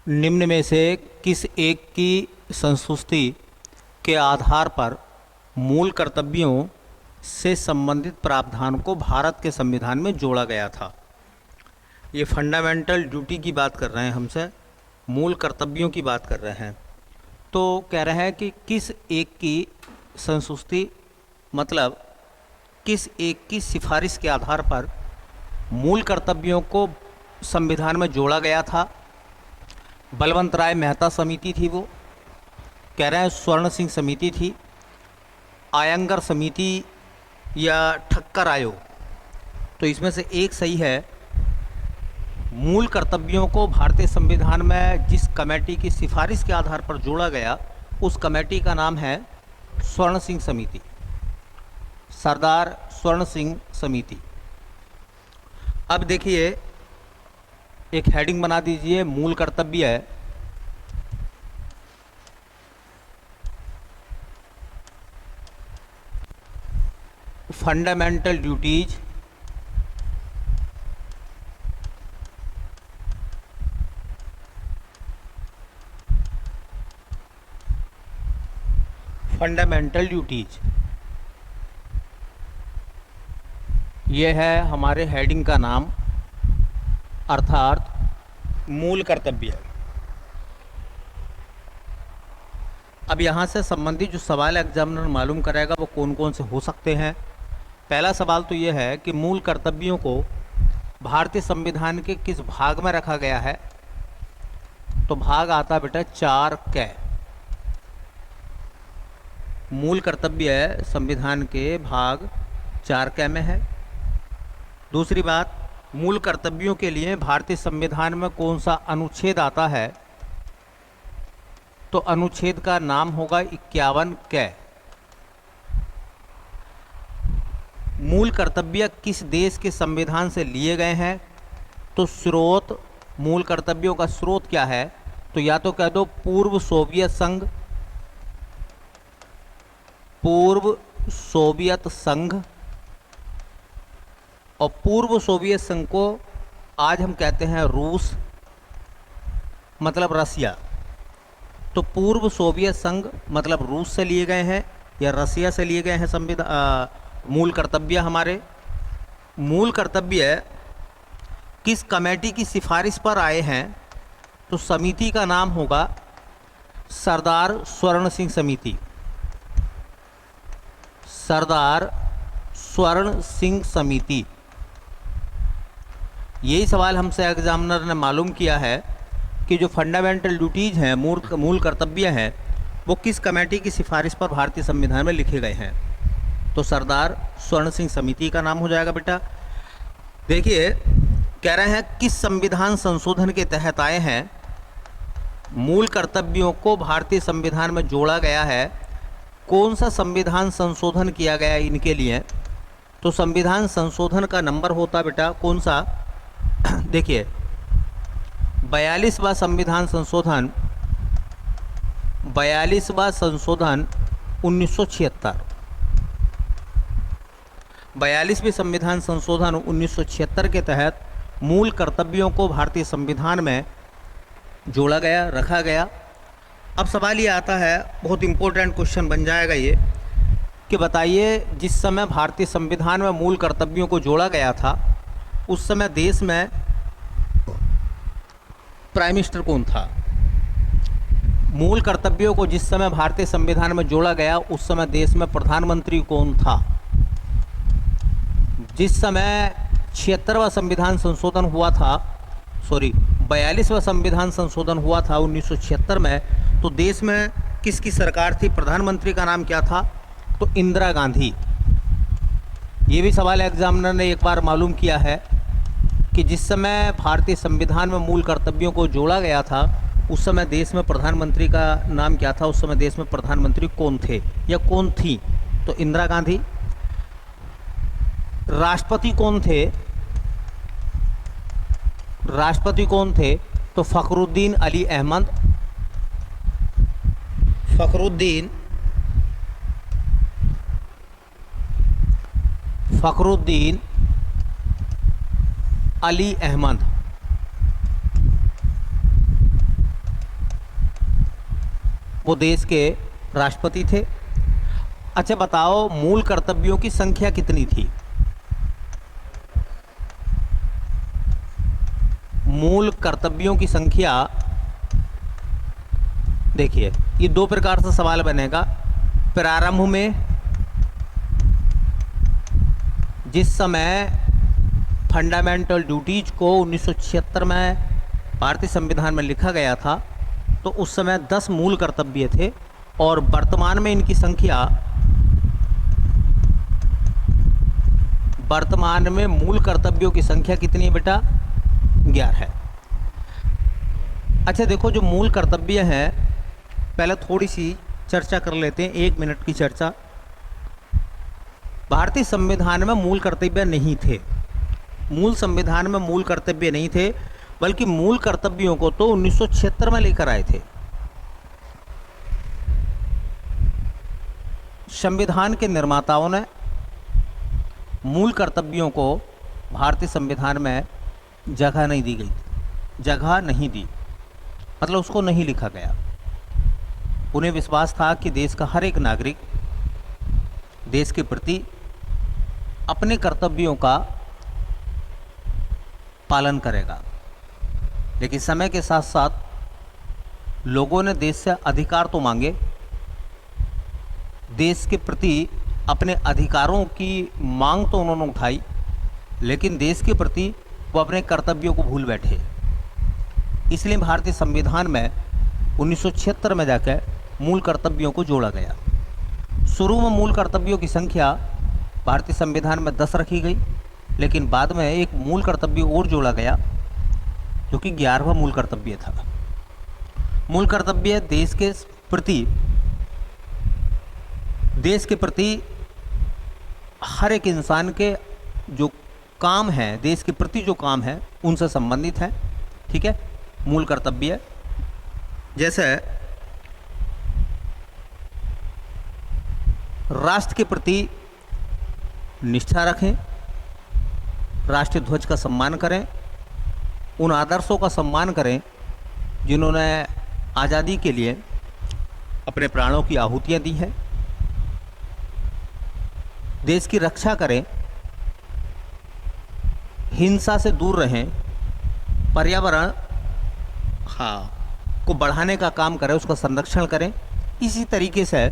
निम्न में से किस एक की संस्तुति के आधार पर मूल कर्तव्यों से संबंधित प्रावधान को भारत के संविधान में जोड़ा गया था? ये फंडामेंटल ड्यूटी की बात कर रहे हैं, हमसे मूल कर्तव्यों की बात कर रहे हैं। तो कह रहे हैं कि किस एक की संस्तुति मतलब किस एक की सिफारिश के आधार पर मूल कर्तव्यों को संविधान में जोड़ा गया था। बलवंत राय मेहता समिति थी वो, कह रहे हैं स्वर्ण सिंह समिति थी, आयंगर समिति या ठक्कर आयोग। तो इसमें से एक सही है। मूल कर्तव्यों को भारतीय संविधान में जिस कमेटी की सिफारिश के आधार पर जोड़ा गया उस कमेटी का नाम है स्वर्ण सिंह समिति, सरदार स्वर्ण सिंह समिति। अब देखिए, एक हेडिंग बना दीजिए, मूल कर्तव्य है। फंडामेंटल ड्यूटीज फंडामेंटल ड्यूटीज, ये है हमारे हेडिंग का नाम, अर्थात मूल कर्तव्य। अब यहाँ से संबंधित जो सवाल एग्जामिनर मालूम करेगा वो कौन कौन से हो सकते हैं। पहला सवाल तो ये है कि मूल कर्तव्यों को भारतीय संविधान के किस भाग में रखा गया है। तो भाग आता बेटा 4 मूल कर्तव्य है संविधान के भाग 4 में है। दूसरी बात, मूल कर्तव्यों के लिए भारतीय संविधान में कौन सा अनुच्छेद आता है। तो अनुच्छेद का नाम होगा 51 मूल कर्तव्य किस देश के संविधान से लिए गए हैं। तो स्रोत, मूल कर्तव्यों का स्रोत क्या है। तो या तो कह दो पूर्व सोवियत संघ, पूर्व सोवियत संघ, और पूर्व सोवियत संघ को आज हम कहते हैं रूस, मतलब रसिया। तो पूर्व सोवियत संघ मतलब रूस से लिए गए हैं या रसिया से लिए गए हैं संविधान मूल कर्तव्य। हमारे मूल कर्तव्य किस कमेटी की सिफारिश पर आए हैं। तो समिति का नाम होगा सरदार स्वर्ण सिंह समिति, सरदार स्वर्ण सिंह समिति। यही सवाल हमसे एग्जामिनर ने मालूम किया है कि जो फंडामेंटल ड्यूटीज़ हैं, मूल कर्तव्य हैं, वो किस कमेटी की सिफारिश पर भारतीय संविधान में लिखे गए हैं। तो सरदार स्वर्ण सिंह समिति का नाम हो जाएगा बेटा। देखिए, कह रहे हैं किस संविधान संशोधन के तहत आए हैं। मूल कर्तव्यों को भारतीय संविधान में जोड़ा गया है। कौन सा संविधान संशोधन किया गया है इनके लिए। तो संविधान संशोधन का नंबर होता बेटा कौन सा। देखिए, 42वां संविधान संशोधन, 42वां संशोधन 1976। 42वें संविधान संशोधन 1976 के तहत मूल कर्तव्यों को भारतीय संविधान में जोड़ा गया, रखा गया। अब सवाल ये आता है, बहुत इंपॉर्टेंट क्वेश्चन बन जाएगा ये, कि बताइए जिस समय भारतीय संविधान में मूल कर्तव्यों को जोड़ा गया था उस समय देश में प्राइम मिनिस्टर कौन था। मूल कर्तव्यों को जिस समय भारतीय संविधान में जोड़ा गया उस समय देश में प्रधानमंत्री कौन था। जिस समय 76वां संविधान संशोधन हुआ था, 42वां संविधान संशोधन हुआ था 1976 में, तो देश में किसकी सरकार थी, प्रधानमंत्री का नाम क्या था। तो इंदिरा गांधी। ये भी सवाल एग्जामिनर ने एक बार मालूम किया है कि जिस समय भारतीय संविधान में मूल कर्तव्यों को जोड़ा गया था उस समय देश में प्रधानमंत्री का नाम क्या था, उस समय देश में प्रधानमंत्री कौन थे या कौन थी। तो इंदिरा गांधी। राष्ट्रपति कौन थे, राष्ट्रपति कौन थे। तो फखरुद्दीन अली अहमद, फखरुद्दीन अली अहमद। वो देश के राष्ट्रपति थे। अच्छा बताओ, मूल कर्तव्यों की संख्या कितनी थी? मूल कर्तव्यों की संख्या, देखिए ये दो प्रकार से सवाल बनेगा। प्रारंभ में जिस समय फंडामेंटल ड्यूटीज को 1976 में भारतीय संविधान में लिखा गया था, तो उस समय 10 मूल कर्तव्य थे और वर्तमान में इनकी संख्या, वर्तमान में मूल कर्तव्यों की संख्या कितनी है बेटा? 11 है। अच्छा देखो, जो मूल कर्तव्य हैं, पहले थोड़ी सी चर्चा कर लेते हैं, 1 मिनट की चर्चा। भारतीय संविधान में मूल कर्तव्य नहीं थे, मूल संविधान में मूल कर्तव्य नहीं थे, बल्कि मूल कर्तव्यों को तो 1976 में लेकर आए थे। संविधान के निर्माताओं ने मूल कर्तव्यों को भारतीय संविधान में जगह नहीं दी गई, जगह नहीं दी, मतलब उसको नहीं लिखा गया। उन्हें विश्वास था कि देश का हर एक नागरिक देश के प्रति अपने कर्तव्यों का पालन करेगा। लेकिन समय के साथ साथ लोगों ने देश से अधिकार तो मांगे, देश के प्रति अपने अधिकारों की मांग तो उन्होंने उठाई, लेकिन देश के प्रति वो अपने कर्तव्यों को भूल बैठे। इसलिए भारतीय संविधान में 1976 में जाकर मूल कर्तव्यों को जोड़ा गया। शुरू में मूल कर्तव्यों की संख्या भारतीय संविधान में 10 रखी गई, लेकिन बाद में एक मूल कर्तव्य और जोड़ा गया जो कि 11वां मूल कर्तव्य था। मूल कर्तव्य देश के प्रति हर एक इंसान के जो काम है, देश के प्रति जो काम है, उनसे संबंधित है। ठीक है, मूल कर्तव्य जैसे राष्ट्र के प्रति निष्ठा रखें, राष्ट्रीय ध्वज का सम्मान करें, उन आदर्शों का सम्मान करें जिन्होंने आज़ादी के लिए अपने प्राणों की आहुतियाँ दी हैं, देश की रक्षा करें, हिंसा से दूर रहें, पर्यावरण को बढ़ाने का काम करें, उसका संरक्षण करें। इसी तरीके से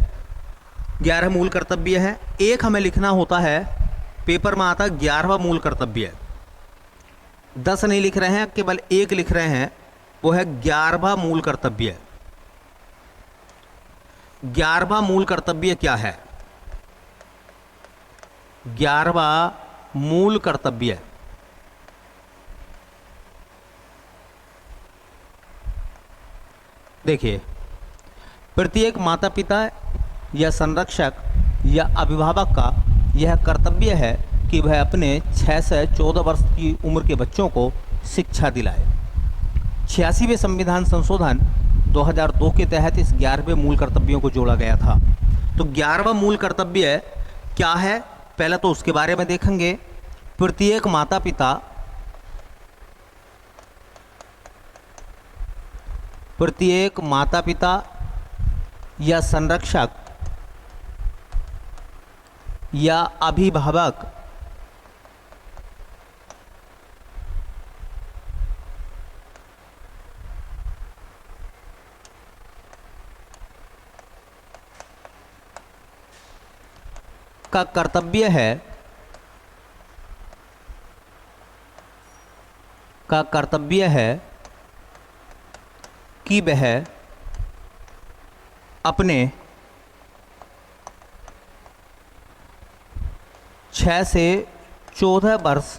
11 मूल कर्तव्य हैं। एक हमें लिखना होता है, पेपर में आता 11वां मूल कर्तव्य, 10 नहीं लिख रहे हैं, केवल एक लिख रहे हैं, वो है 11वां मूल कर्तव्य। 11वां मूल कर्तव्य क्या है? 11वां मूल कर्तव्य देखिए, प्रत्येक माता पिता या संरक्षक या अभिभावक का यह कर्तव्य है कि वह अपने 6 से 14 वर्ष की उम्र के बच्चों को शिक्षा दिलाए। 86वें संविधान संशोधन 2002 के तहत इस 11वें मूल कर्तव्यों को जोड़ा गया था। तो 11वां मूल कर्तव्य क्या है, पहले तो उसके बारे में देखेंगे। प्रत्येक माता पिता या संरक्षक या अभिभावक का कर्तव्य है कि वह अपने 6 से 14 वर्ष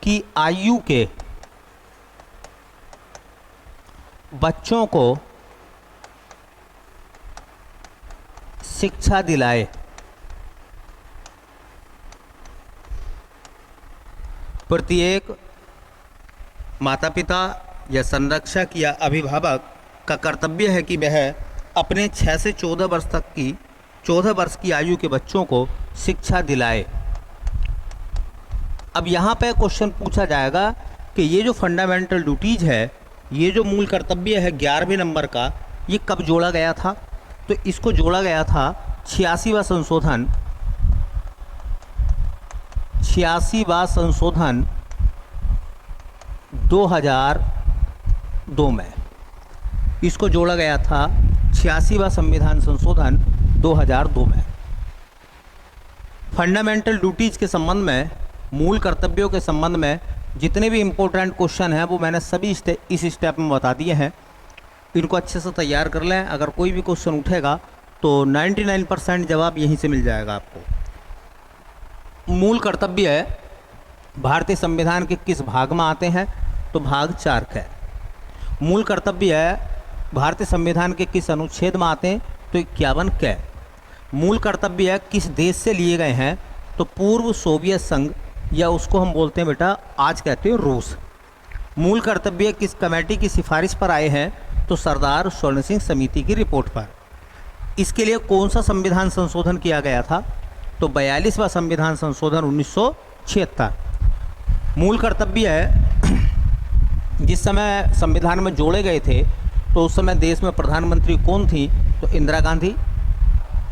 की आयु के बच्चों को शिक्षा दिलाए। प्रत्येक माता पिता या संरक्षक या अभिभावक का कर्तव्य है कि वह अपने 6 से 14 वर्ष की आयु के बच्चों को शिक्षा दिलाए। अब यहाँ पे क्वेश्चन पूछा जाएगा कि ये जो फंडामेंटल ड्यूटीज़ है, ये जो मूल कर्तव्य है 11वें नंबर का, ये कब जोड़ा गया था? तो इसको जोड़ा गया था 86वां संशोधन 2002 में। इसको जोड़ा गया था 86वां संविधान संशोधन 2002 में। फंडामेंटल ड्यूटीज़ के संबंध में, मूल कर्तव्यों के संबंध में जितने भी इम्पोर्टेंट क्वेश्चन हैं वो मैंने सभी इस स्टेप में बता दिए हैं। इनको अच्छे से तैयार कर लें। अगर कोई भी क्वेश्चन उठेगा तो 99% जवाब यहीं से मिल जाएगा आपको। मूल कर्तव्य भारतीय संविधान के किस भाग में आते हैं? तो भाग 4 का। मूल कर्तव्य भारतीय संविधान के किस अनुच्छेद में आते हैं? तो 51 का। मूल कर्तव्य किस देश से लिए गए हैं? तो पूर्व सोवियत संघ, या उसको हम बोलते हैं बेटा आज कहते हैं रूस। मूल कर्तव्य किस कमेटी की सिफारिश पर आए हैं? तो सरदार स्वर्ण सिंह समिति की रिपोर्ट पर। इसके लिए कौन सा संविधान संशोधन किया गया था? तो 42वां संविधान संशोधन 1976। मूल कर्तव्य जिस समय संविधान में जोड़े गए थे तो उस समय देश में प्रधानमंत्री कौन थी? तो इंदिरा गांधी।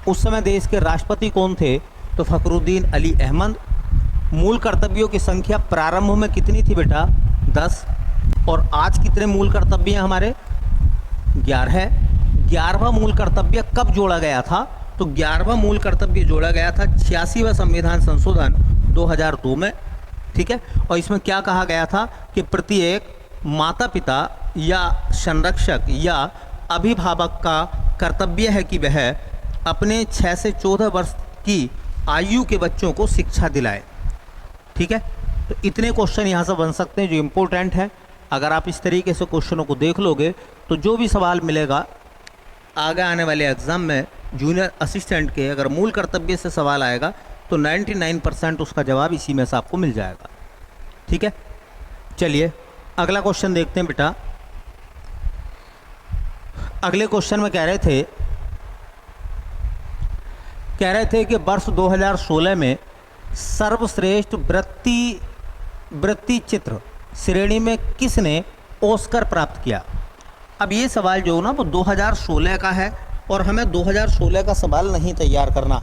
उस समय देश के राष्ट्रपति कौन थे? तो फखरुद्दीन अली अहमद। मूल कर्तव्यों की संख्या प्रारंभ में कितनी थी बेटा? 10। और आज कितने मूल कर्तव्य हैं हमारे? 11। 11वां मूल कर्तव्य कब जोड़ा गया था? तो 11वां मूल कर्तव्य जोड़ा गया था 86वां संविधान संशोधन 2002 में। ठीक है। और इसमें क्या कहा गया था कि प्रत्येक माता पिता या संरक्षक या अभिभावक का कर्तव्य है कि वह अपने 6 से 14 वर्ष की आयु के बच्चों को शिक्षा दिलाए। ठीक है। तो इतने क्वेश्चन यहाँ से बन सकते हैं जो इम्पोर्टेंट हैं। अगर आप इस तरीके से क्वेश्चनों को देख लोगे तो जो भी सवाल मिलेगा आगे आने वाले एग्ज़ाम में जूनियर असिस्टेंट के, अगर मूल कर्तव्य से सवाल आएगा तो 99% उसका जवाब इसी में से आपको मिल जाएगा। ठीक है। चलिए अगला क्वेश्चन देखते हैं बेटा। अगले क्वेश्चन में कह रहे थे कि वर्ष 2016 में सर्वश्रेष्ठ वृत्ति चित्र श्रेणी में किसने ऑस्कर प्राप्त किया? अब ये सवाल जो ना वो 2016 का है और हमें 2016 का सवाल नहीं तैयार करना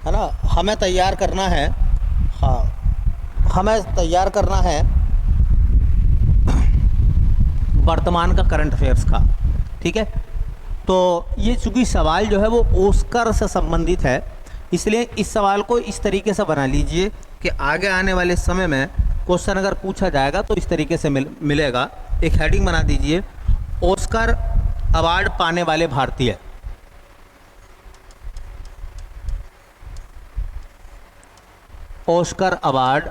है ना, हमें तैयार करना है, हाँ हमें तैयार करना है वर्तमान का करंट अफेयर्स का। ठीक है। तो ये चूँकि सवाल जो है वो ऑस्कर से संबंधित है, इसलिए इस सवाल को इस तरीके से बना लीजिए कि आगे आने वाले समय में क्वेश्चन अगर पूछा जाएगा तो इस तरीके से मिलेगा। एक हेडिंग बना दीजिए, ऑस्कर अवार्ड पाने वाले भारतीय। ऑस्कर अवार्ड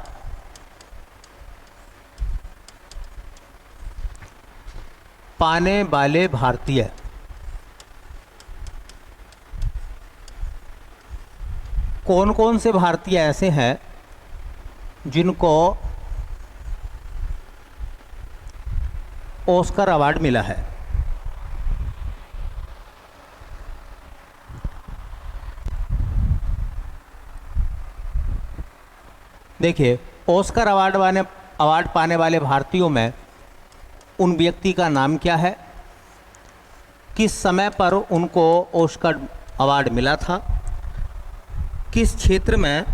पाने वाले भारतीय। कौन कौन से भारतीय ऐसे हैं जिनको ऑस्कर अवार्ड मिला है? देखिए, ऑस्कर अवार्ड पाने वाले भारतीयों में उन व्यक्ति का नाम क्या है, किस समय पर उनको ऑस्कर अवार्ड मिला था, किस क्षेत्र में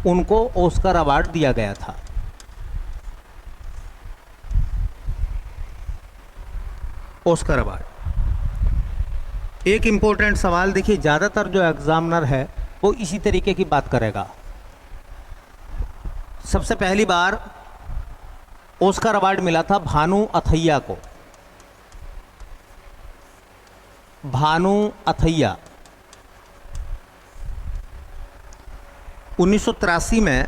उनको ऑस्कर अवार्ड दिया गया था। ऑस्कर अवार्ड एक इम्पोर्टेंट सवाल। देखिए, ज़्यादातर जो एग्जामिनर है वो इसी तरीके की बात करेगा। सबसे पहली बार ऑस्कर अवार्ड मिला था भानु अथैया को। भानु अथैया 1983 में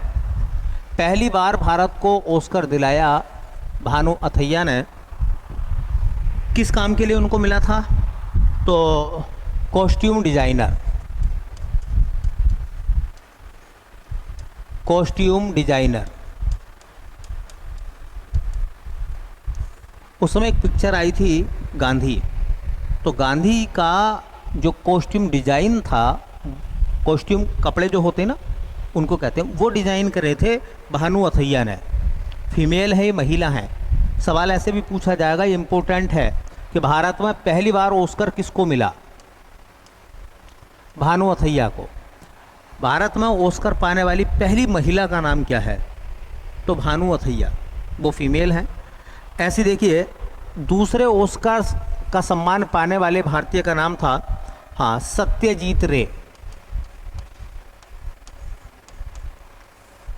पहली बार भारत को ऑस्कर दिलाया भानु अथैया ने। किस काम के लिए उनको मिला था? तो कॉस्ट्यूम डिजाइनर। Costume designer. उस समय एक पिक्चर आई थी गांधी, तो गांधी का जो कॉस्ट्यूम डिजाइन था, कॉस्ट्यूम कपड़े जो होते हैं ना उनको कहते हैं, वो डिजाइन करे थे भानु अथैया ने। फीमेल है, महिला है। सवाल ऐसे भी पूछा जाएगा, ये इम्पोर्टेंट है कि भारत में पहली बार ऑस्कर किसको मिला? भानु अथैया को। भारत में ऑस्कर पाने वाली पहली महिला का नाम क्या है? तो भानु अथैया, वो फीमेल हैं। ऐसे देखिए, दूसरे ऑस्कर का सम्मान पाने वाले भारतीय का नाम था, हाँ, सत्यजीत रे।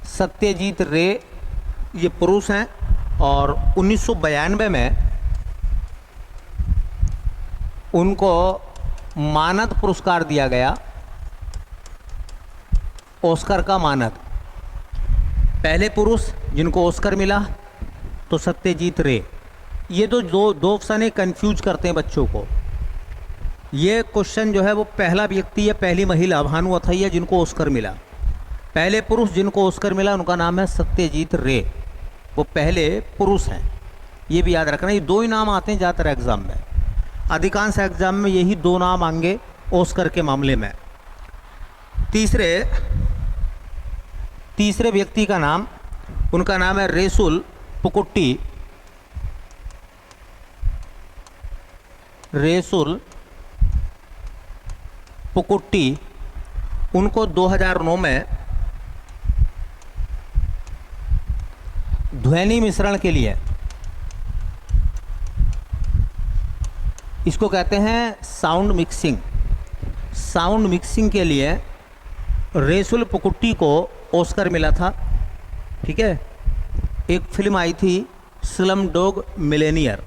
सत्यजीत रे ये पुरुष हैं और 1992 में उनको मानद पुरस्कार दिया गया, ऑस्कर का मानद। पहले पुरुष जिनको ऑस्कर मिला तो सत्यजीत रे। ये तो दो ऑप्शन है, कंफ्यूज करते हैं बच्चों को। ये क्वेश्चन जो है वो पहला व्यक्ति या पहली महिला भानु अथैया जिनको ऑस्कर मिला, पहले पुरुष जिनको ऑस्कर मिला उनका नाम है सत्यजीत रे, वो पहले पुरुष हैं। ये भी याद रखना, ये दो ही नाम आते हैं ज़्यादातर एग्जाम में, अधिकांश एग्जाम में यही दो नाम आएंगे ऑस्कर के मामले में। तीसरे व्यक्ति का नाम, उनका नाम है रेसुल पुकुट्टी। रेसुल पुकुट्टी, उनको 2009 में ध्वनि मिश्रण के लिए, इसको कहते हैं साउंड मिक्सिंग, साउंड मिक्सिंग के लिए रेसुल पुकुट्टी को ऑस्कर मिला था। ठीक है, एक फिल्म आई थी स्लम डॉग मिलेनियर,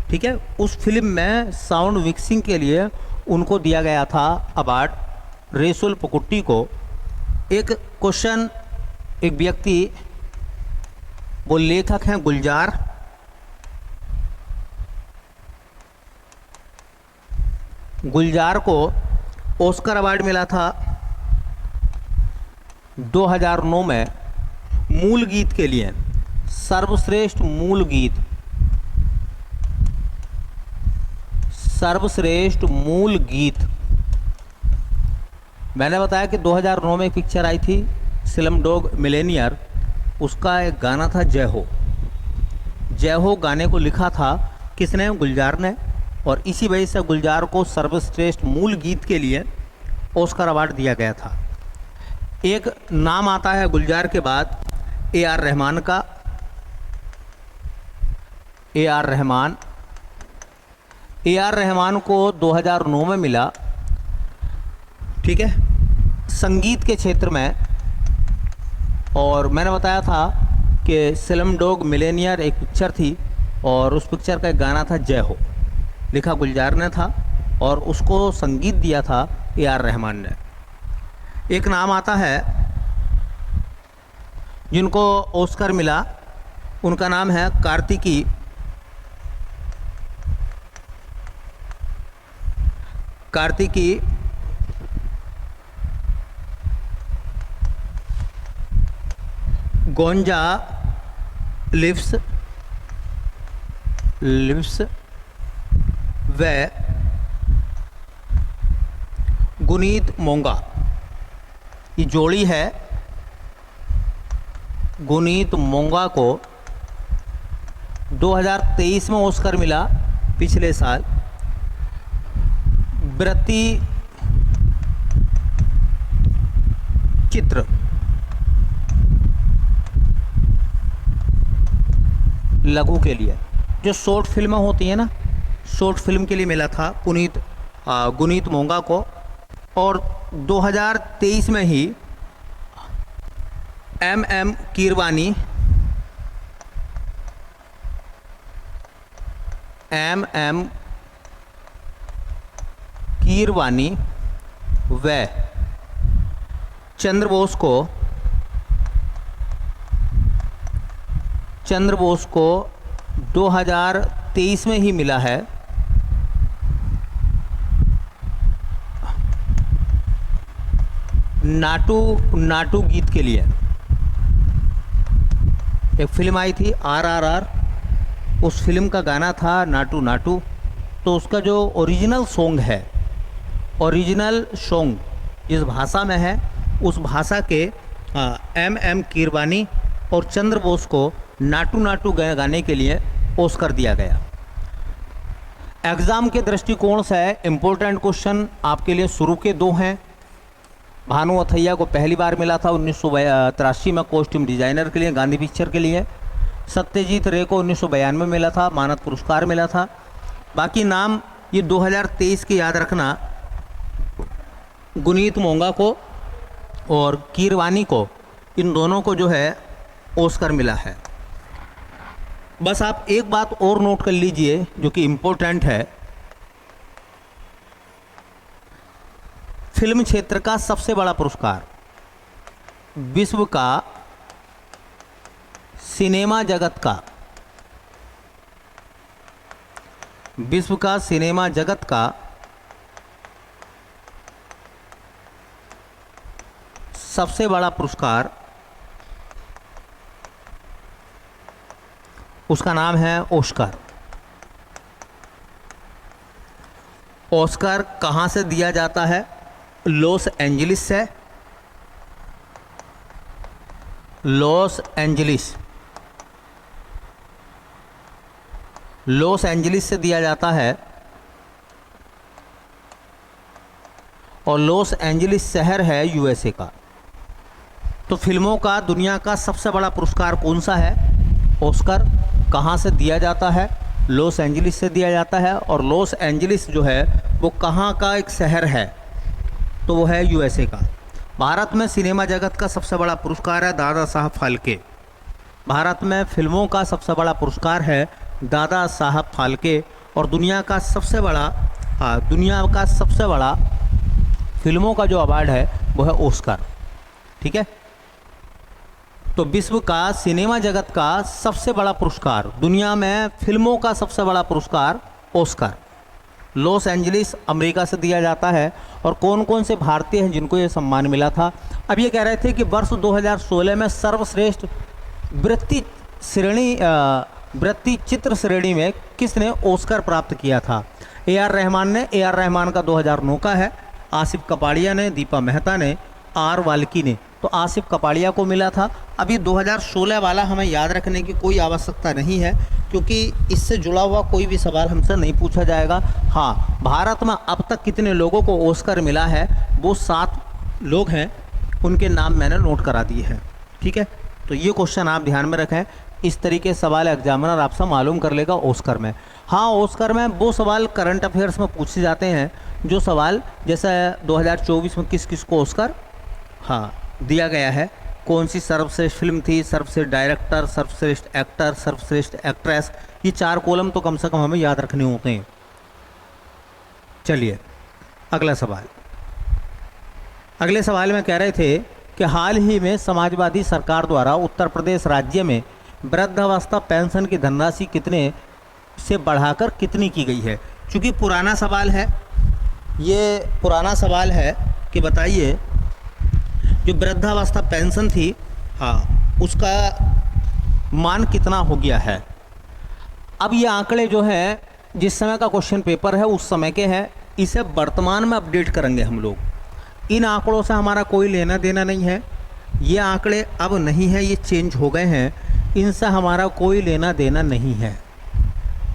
ठीक है, उस फिल्म में साउंड मिक्सिंग के लिए उनको दिया गया था अवार्ड रेसुल पुकुट्टी को। एक क्वेश्चन, एक व्यक्ति, वो लेखक हैं गुलजार, गुलजार को ऑस्कर अवार्ड मिला था 2009 में मूल गीत के लिए, सर्वश्रेष्ठ मूल गीत, सर्वश्रेष्ठ मूल गीत। मैंने बताया कि 2009 में एक पिक्चर आई थी स्लम डॉग मिलेनियर, उसका एक गाना था जय हो। जय हो गाने को लिखा था किसने? गुलजार ने, और इसी वजह से गुलजार को सर्वश्रेष्ठ मूल गीत के लिए ऑस्कर अवार्ड दिया गया था। एक नाम आता है गुलजार के बाद ए.आर. रहमान का। ए.आर. रहमान, ए.आर. रहमान को 2009 में मिला, ठीक है, संगीत के क्षेत्र में। और मैंने बताया था कि स्लम डॉग मिलेनियर एक पिक्चर थी और उस पिक्चर का एक गाना था जय हो, लिखा गुलजार ने था और उसको संगीत दिया था ए.आर. रहमान ने। एक नाम आता है जिनको ऑस्कर मिला, उनका नाम है कार्तिकी। कार्तिकी गोंजा लिव्स व गुनीत मोंगा, ये जोड़ी है। गुनीत मोंगा को 2023 में ऑस्कर मिला, पिछले साल। वृत्ति चित्र लघु के लिए, जो शॉर्ट फिल्में होती हैं ना, शॉर्ट फिल्म के लिए मिला था गुनीत मोंगा को। और 2023 में ही एम कीरवानी, कीरवानी व चंद्र बोस को 2023 में ही मिला है नाटू गीत के लिए। एक फिल्म आई थी RRR, उस फिल्म का गाना था नाटू नाटू। तो उसका जो ओरिजिनल सॉन्ग जिस भाषा में है, उस भाषा के एम कीरवानी और चंद्र बोस को नाटू नाटू गाने के लिए ऑस्कर दिया गया। एग्ज़ाम के दृष्टिकोण से इम्पोर्टेंट क्वेश्चन आपके लिए शुरू के दो हैं। भानु अथैया को पहली बार मिला था 1983 में कॉस्ट्यूम डिजाइनर के लिए, गांधी पिक्चर के लिए। सत्यजीत रे को 1992 में मिला था, मानद पुरस्कार मिला था। बाकी नाम ये 2023 के याद रखना, गुनीत मोंगा को और कीरवानी को, इन दोनों को जो है ऑस्कर मिला है। बस आप एक बात और नोट कर लीजिए जो कि इम्पोर्टेंट है, फिल्म क्षेत्र का सबसे बड़ा पुरस्कार, विश्व का सिनेमा जगत का, विश्व का सिनेमा जगत का सबसे बड़ा पुरस्कार, उसका नाम है ऑस्कर। ऑस्कर कहाँ से दिया जाता है? लॉस एंजलिस से, लॉस एंजलिस, लॉस एंजलिस से दिया जाता है। और लॉस एंजलिस शहर है यूएसए का। तो फिल्मों का दुनिया का सबसे बड़ा पुरस्कार कौन सा है? ऑस्कर। कहाँ से दिया जाता है? लॉस एंजलिस से दिया जाता है। और लॉस एंजलिस जो है वो कहाँ का एक शहर है? तो वो है यूएसए का। भारत में सिनेमा जगत का सबसे बड़ा पुरस्कार है दादा साहब फाल्के। भारत में फिल्मों का सबसे बड़ा पुरस्कार है दादा साहब फाल्के। और दुनिया का सबसे बड़ा फिल्मों का जो अवार्ड है वो है ऑस्कर। ठीक है, तो विश्व का सिनेमा जगत का सबसे बड़ा पुरस्कार, दुनिया में फिल्मों का सबसे बड़ा पुरस्कार ऑस्कर, लॉस एंजलिस अमेरिका से दिया जाता है। और कौन कौन से भारतीय हैं जिनको ये सम्मान मिला था? अब ये कह रहे थे कि वर्ष 2016 में सर्वश्रेष्ठ वृत्ति चित्र श्रेणी में किसने ऑस्कर प्राप्त किया था? ए.आर. रहमान ने। ए.आर. रहमान का 2009 का है। आसिफ कपाड़िया ने, दीपा मेहता ने, आर वाल्की ने। तो आसिफ कपाड़िया को मिला था। अभी 2016 वाला हमें याद रखने की कोई आवश्यकता नहीं है, क्योंकि इससे जुड़ा हुआ कोई भी सवाल हमसे नहीं पूछा जाएगा। हाँ, भारत में अब तक कितने लोगों को ऑस्कर मिला है? वो 7 लोग हैं, उनके नाम मैंने नोट करा दिए हैं। ठीक है, तो ये क्वेश्चन आप ध्यान में रखें। इस तरीके सवाल एग्जामिनर आपसे मालूम कर लेगा ऑस्कर में। हाँ, ऑस्कर में वो सवाल करंट अफेयर्स में पूछे जाते हैं, जो सवाल जैसे 2024 में किस किस को ऑस्कर दिया गया है, कौन सी सर्वश्रेष्ठ फिल्म थी, सर्वश्रेष्ठ डायरेक्टर, सर्वश्रेष्ठ एक्टर, सर्वश्रेष्ठ एक्ट्रेस, ये 4 कॉलम तो कम से कम हमें याद रखने होते हैं। चलिए अगला सवाल। अगले सवाल में कह रहे थे कि हाल ही में समाजवादी सरकार द्वारा उत्तर प्रदेश राज्य में वृद्धावस्था पेंशन की धनराशि कितने से बढ़ाकर कितनी की गई है? चूँकि पुराना सवाल है, ये पुराना सवाल है कि बताइए जो वृद्धावस्था पेंशन थी, उसका मान कितना हो गया है? अब ये आंकड़े जो हैं, जिस समय का क्वेश्चन पेपर है उस समय के हैं, इसे वर्तमान में अपडेट करेंगे हम लोग। इन आंकड़ों से हमारा कोई लेना देना नहीं है। ये आंकड़े अब नहीं है, ये चेंज हो गए हैं, इनसे हमारा कोई लेना देना नहीं है।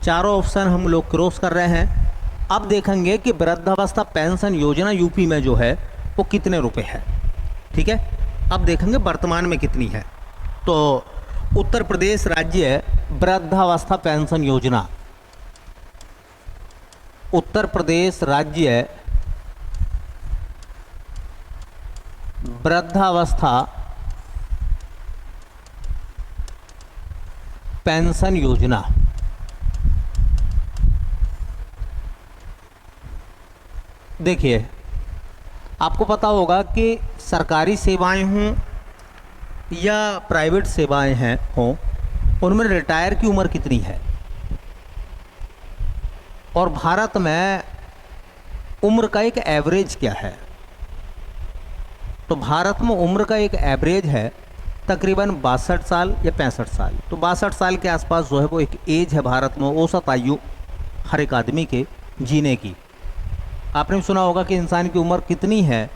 चारों ऑप्शन हम लोग क्रॉस कर रहे हैं। अब देखेंगे कि वृद्धावस्था पेंशन योजना यूपी में जो है वो कितने रुपए है। ठीक है, अब देखेंगे वर्तमान में कितनी है। तो उत्तर प्रदेश राज्य वृद्धावस्था पेंशन योजना, उत्तर प्रदेश राज्य वृद्धावस्था पेंशन योजना, देखिए आपको पता होगा कि सरकारी सेवाएं हों या प्राइवेट सेवाएं हैं हों, उनमें रिटायर की उम्र कितनी है? और भारत में उम्र का एक एवरेज क्या है? तो भारत में उम्र का एक एवरेज है तकरीबन 62 साल या 65 साल। तो 62 साल के आसपास जो है वो एक एज है भारत में, औसत आयु हर एक आदमी के जीने की। आपने सुना होगा कि इंसान की उम्र कितनी है।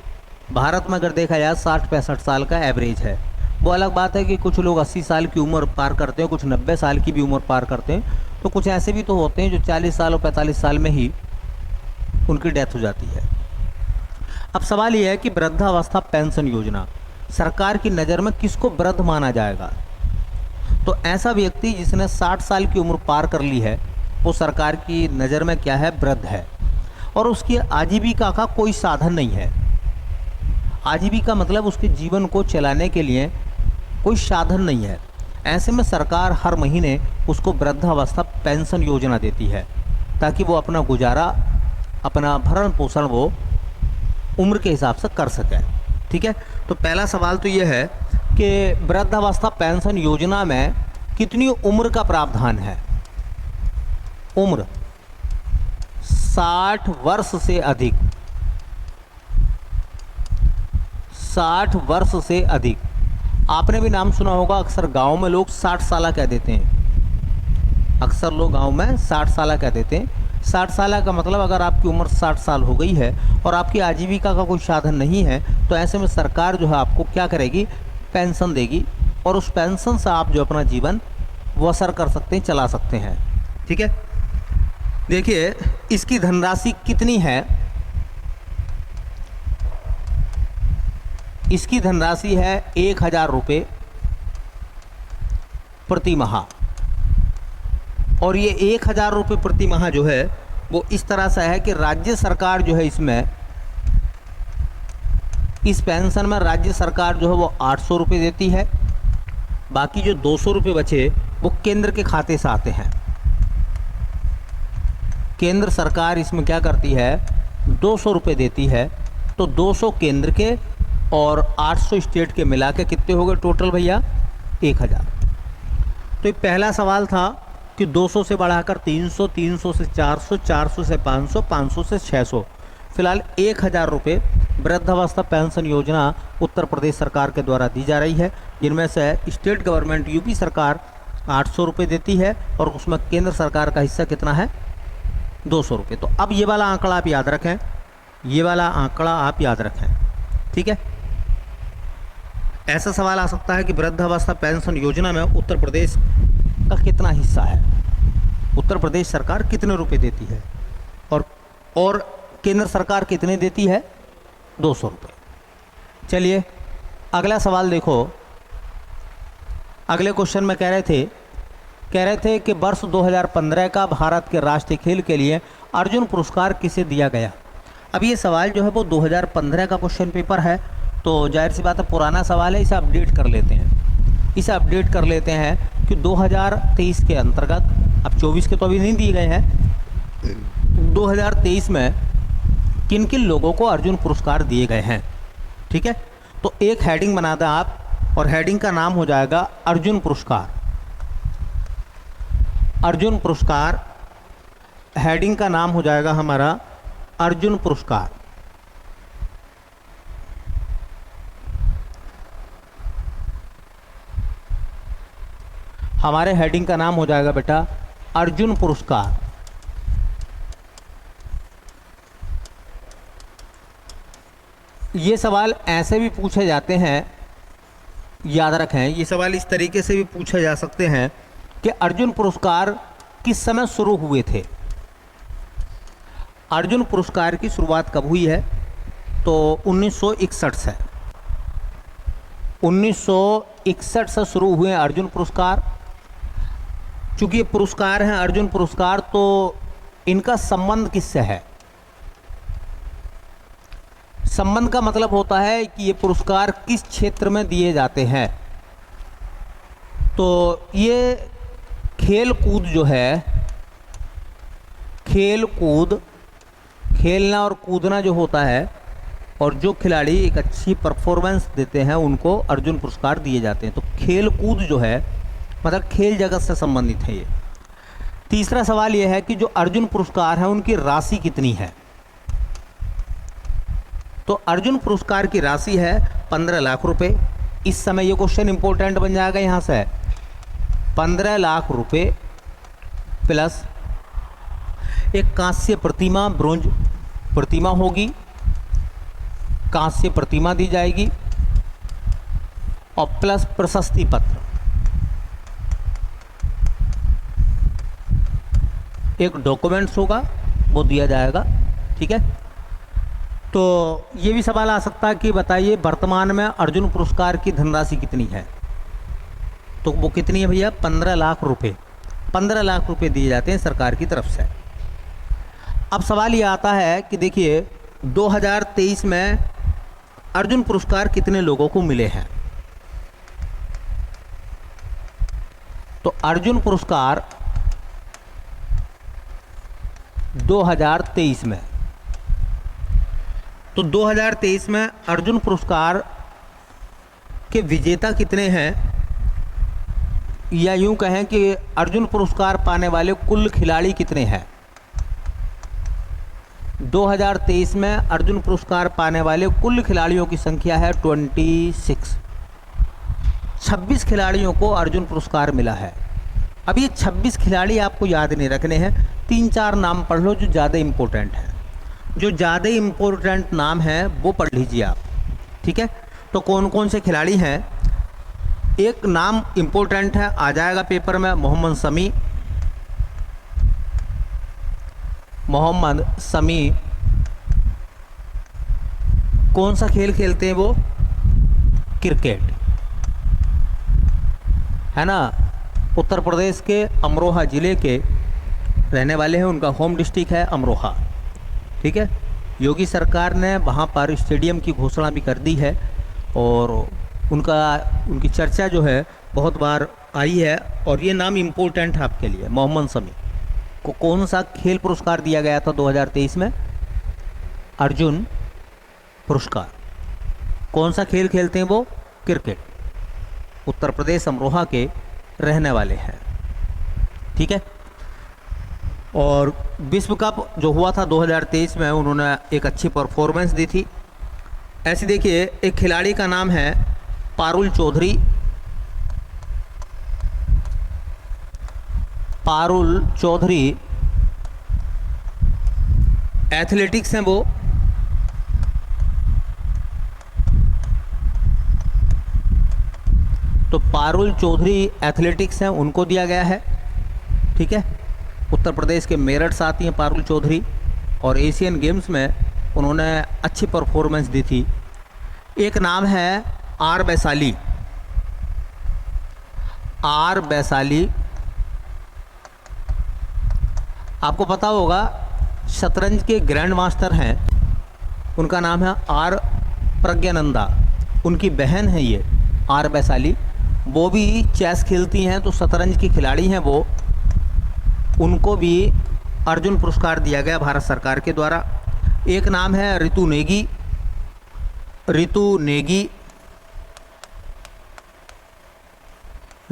भारत में अगर देखा जाए 60-65 साल का एवरेज है। वो अलग बात है कि कुछ लोग 80 साल की उम्र पार करते हैं, कुछ 90 साल की भी उम्र पार करते हैं। तो कुछ ऐसे भी तो होते हैं जो 40 साल और 45 साल में ही उनकी डेथ हो जाती है। अब सवाल यह है कि वृद्धावस्था पेंशन योजना सरकार की नज़र में किसको वृद्ध माना जाएगा? तो ऐसा व्यक्ति जिसने 60 साल की उम्र पार कर ली है वो सरकार की नज़र में क्या है? वृद्ध है, और उसकी आजीविका का कोई साधन नहीं है। आजीविका मतलब उसके जीवन को चलाने के लिए कोई साधन नहीं है। ऐसे में सरकार हर महीने उसको वृद्धावस्था पेंशन योजना देती है ताकि वो अपना गुजारा, अपना भरण पोषण वो उम्र के हिसाब से कर सके। ठीक है, तो पहला सवाल तो ये है कि वृद्धावस्था पेंशन योजना में कितनी उम्र का प्रावधान है? उम्र 60 वर्ष से अधिक, 60 वर्ष से अधिक। आपने भी नाम सुना होगा, अक्सर गांव में लोग 60 साल कह देते हैं। अक्सर लोग गांव में 60 साल कह देते हैं। 60 साल का मतलब अगर आपकी उम्र 60 साल हो गई है और आपकी आजीविका का कोई साधन नहीं है तो ऐसे में सरकार जो है आपको क्या करेगी? पेंशन देगी, और उस पेंशन से आप जो अपना जीवन बसर कर सकते हैं, चला सकते हैं। ठीक है, देखिए इसकी धनराशि कितनी है? इसकी धनराशि है 1000 रुपये प्रति माह, और ये 1000 रुपये प्रति माह जो है वो इस तरह से है कि राज्य सरकार जो है इसमें, इस पेंशन में राज्य सरकार जो है वो 800 रुपये देती है। बाकी जो 200 रुपये बचे वो केंद्र के खाते से आते हैं। केंद्र सरकार इसमें क्या करती है? 200 रुपये देती है, तो 200 केंद्र के और 800 स्टेट के मिला के कितने हो गए टोटल भैया? 1000। तो ये पहला सवाल था कि 200 से बढ़ाकर 300, 300 से 400, 400 से 500, 500 से 600। फिलहाल 1000 रुपये वृद्धावस्था पेंशन योजना उत्तर प्रदेश सरकार के द्वारा दी जा रही है, जिनमें से स्टेट गवर्नमेंट यूपी सरकार 800 रुपये देती है और उसमें केंद्र सरकार का हिस्सा कितना है? 200 रुपये। तो अब ये वाला आंकड़ा आप याद रखें, ये वाला आंकड़ा आप याद रखें। ठीक है, ऐसा सवाल आ सकता है कि वृद्धावस्था पेंशन योजना में उत्तर प्रदेश का कितना हिस्सा है? उत्तर प्रदेश सरकार कितने रुपए देती है और केंद्र सरकार कितने देती है? 200 रुपये। चलिए अगला सवाल देखो। अगले क्वेश्चन में कह रहे थे कि वर्ष 2015 का भारत के राष्ट्रीय खेल के लिए अर्जुन पुरस्कार किसे दिया गया? अब ये सवाल जो है वो 2015 का क्वेश्चन पेपर है, तो जाहिर सी बात है पुराना सवाल है, इसे अपडेट कर लेते हैं कि 2023 के अंतर्गत, अब 24 के तो अभी नहीं दिए गए हैं, 2023 में किन किन लोगों को अर्जुन पुरस्कार दिए गए हैं। ठीक है, तो एक हेडिंग बना दें आप, और हेडिंग का नाम हो जाएगा अर्जुन पुरस्कार। अर्जुन पुरस्कार, हेडिंग का नाम हो जाएगा हमारा अर्जुन पुरस्कार। हमारे हेडिंग का नाम हो जाएगा बेटा अर्जुन पुरस्कार। ये सवाल ऐसे भी पूछे जाते हैं, याद रखें, ये सवाल इस तरीके से भी पूछे जा सकते हैं कि अर्जुन पुरस्कार किस समय शुरू हुए थे? अर्जुन पुरस्कार की शुरुआत कब हुई है? तो 1961 से, 1961 से शुरू हुए अर्जुन पुरस्कार। चूँकि ये पुरस्कार हैं अर्जुन पुरस्कार, तो इनका संबंध किससे है? संबंध का मतलब होता है कि ये पुरस्कार किस क्षेत्र में दिए जाते हैं। तो ये खेल कूद जो है, खेल कूद, खेलना और कूदना जो होता है, और जो खिलाड़ी एक अच्छी परफॉर्मेंस देते हैं उनको अर्जुन पुरस्कार दिए जाते हैं। तो खेल कूद जो है मतलब खेल जगत से संबंधित है ये। तीसरा सवाल ये है कि जो अर्जुन पुरस्कार है उनकी राशि कितनी है? तो अर्जुन पुरस्कार की राशि है 15 लाख रुपए। इस समय ये क्वेश्चन इंपॉर्टेंट बन जाएगा यहाँ से। 15 लाख रुपए प्लस एक कांस्य प्रतिमा, ब्रोंज प्रतिमा होगी, कांस्य प्रतिमा दी जाएगी, और प्लस प्रशस्ति पत्र। एक डॉक्यूमेंट्स होगा वो दिया जाएगा। ठीक है, तो ये भी सवाल आ सकता है कि बताइए वर्तमान में अर्जुन पुरस्कार की धनराशि कितनी है। तो वो कितनी है भैया, 15 लाख रुपए। 15 लाख रुपए दिए जाते हैं सरकार की तरफ से। अब सवाल ये आता है कि देखिए 2023 में अर्जुन पुरस्कार कितने लोगों को मिले हैं। तो अर्जुन पुरस्कार 2023 में, तो 2023 में अर्जुन पुरस्कार के विजेता कितने हैं, या यूं कहें कि अर्जुन पुरस्कार पाने वाले कुल खिलाड़ी कितने हैं। 2023 में अर्जुन पुरस्कार पाने वाले कुल खिलाड़ियों की संख्या है 26। 26 खिलाड़ियों को अर्जुन पुरस्कार मिला है। अब ये 26 खिलाड़ी आपको याद नहीं रखने हैं, 3-4 नाम पढ़ लो जो ज़्यादा इम्पोर्टेंट हैं। जो ज़्यादा इम्पोर्टेंट नाम हैं वो पढ़ लीजिए आप। ठीक है, तो कौन कौन से खिलाड़ी हैं। एक नाम इम्पोर्टेंट है, आ जाएगा पेपर में, मोहम्मद शमी। मोहम्मद शमी कौन सा खेल खेलते हैं वो, क्रिकेट, है ना। उत्तर प्रदेश के अमरोहा ज़िले के रहने वाले हैं, उनका होम डिस्ट्रिक्ट है अमरोहा। ठीक है, योगी सरकार ने वहाँ पर स्टेडियम की घोषणा भी कर दी है और उनकी चर्चा जो है बहुत बार आई है। और ये नाम इम्पोर्टेंट है आपके लिए। मोहम्मद शमी को कौन सा खेल पुरस्कार दिया गया था 2023 में, अर्जुन पुरस्कार। कौन सा खेल खेलते हैं वो, क्रिकेट। उत्तर प्रदेश अमरोहा के रहने वाले हैं। ठीक है, और विश्व कप जो हुआ था 2023 में उन्होंने एक अच्छी परफॉर्मेंस दी थी। ऐसे देखिए एक खिलाड़ी का नाम है पारुल चौधरी। पारुल चौधरी एथलेटिक्स हैं वो। तो पारुल चौधरी एथलेटिक्स हैं, उनको दिया गया है। ठीक है, उत्तर प्रदेश के मेरठ से आती हैं पारुल चौधरी और एशियन गेम्स में उन्होंने अच्छी परफॉर्मेंस दी थी। एक नाम है आर वैशाली। आर वैशाली आपको पता होगा शतरंज के ग्रैंड मास्टर हैं, उनका नाम है आर प्रज्ञानंदा। उनकी बहन है ये आर वैशाली, वो भी चेस खेलती हैं, तो शतरंज की खिलाड़ी हैं वो। उनको भी अर्जुन पुरस्कार दिया गया भारत सरकार के द्वारा। एक नाम है ऋतु नेगी। ऋतु नेगी,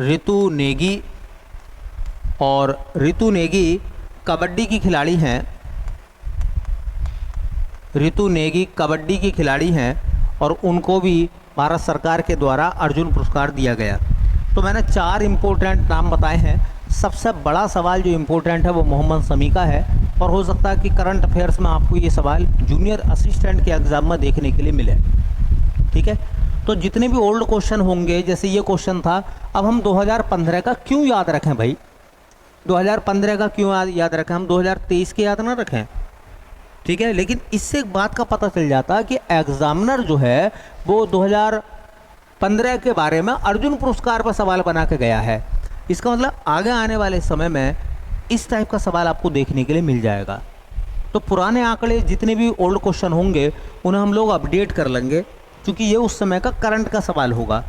ऋतु नेगी, और ऋतु नेगी कबड्डी की खिलाड़ी हैं। ऋतु नेगी कबड्डी की खिलाड़ी हैं और उनको भी भारत सरकार के द्वारा अर्जुन पुरस्कार दिया गया। तो मैंने 4 इम्पोर्टेंट नाम बताए हैं। सबसे बड़ा सवाल जो इम्पोर्टेंट है वो मोहम्मद शमी का है, और हो सकता है कि करंट अफेयर्स में आपको ये सवाल जूनियर असिस्टेंट के एग्ज़ाम में देखने के लिए मिले। ठीक है, तो जितने भी ओल्ड क्वेश्चन होंगे, जैसे ये क्वेश्चन था, अब हम 2015 का क्यों याद रखें भाई, 2015 का क्यों याद रखें, हम 2023 के याद ना रखें। ठीक है, लेकिन इससे एक बात का पता चल जाता है कि एग्जामिनर जो है वो 2015 के बारे में अर्जुन पुरस्कार पर सवाल बना के गया है। इसका मतलब आगे आने वाले समय में इस टाइप का सवाल आपको देखने के लिए मिल जाएगा। तो पुराने आंकड़े जितने भी ओल्ड क्वेश्चन होंगे उन्हें हम लोग अपडेट कर लेंगे, क्योंकि ये उस समय का करंट का सवाल होगा,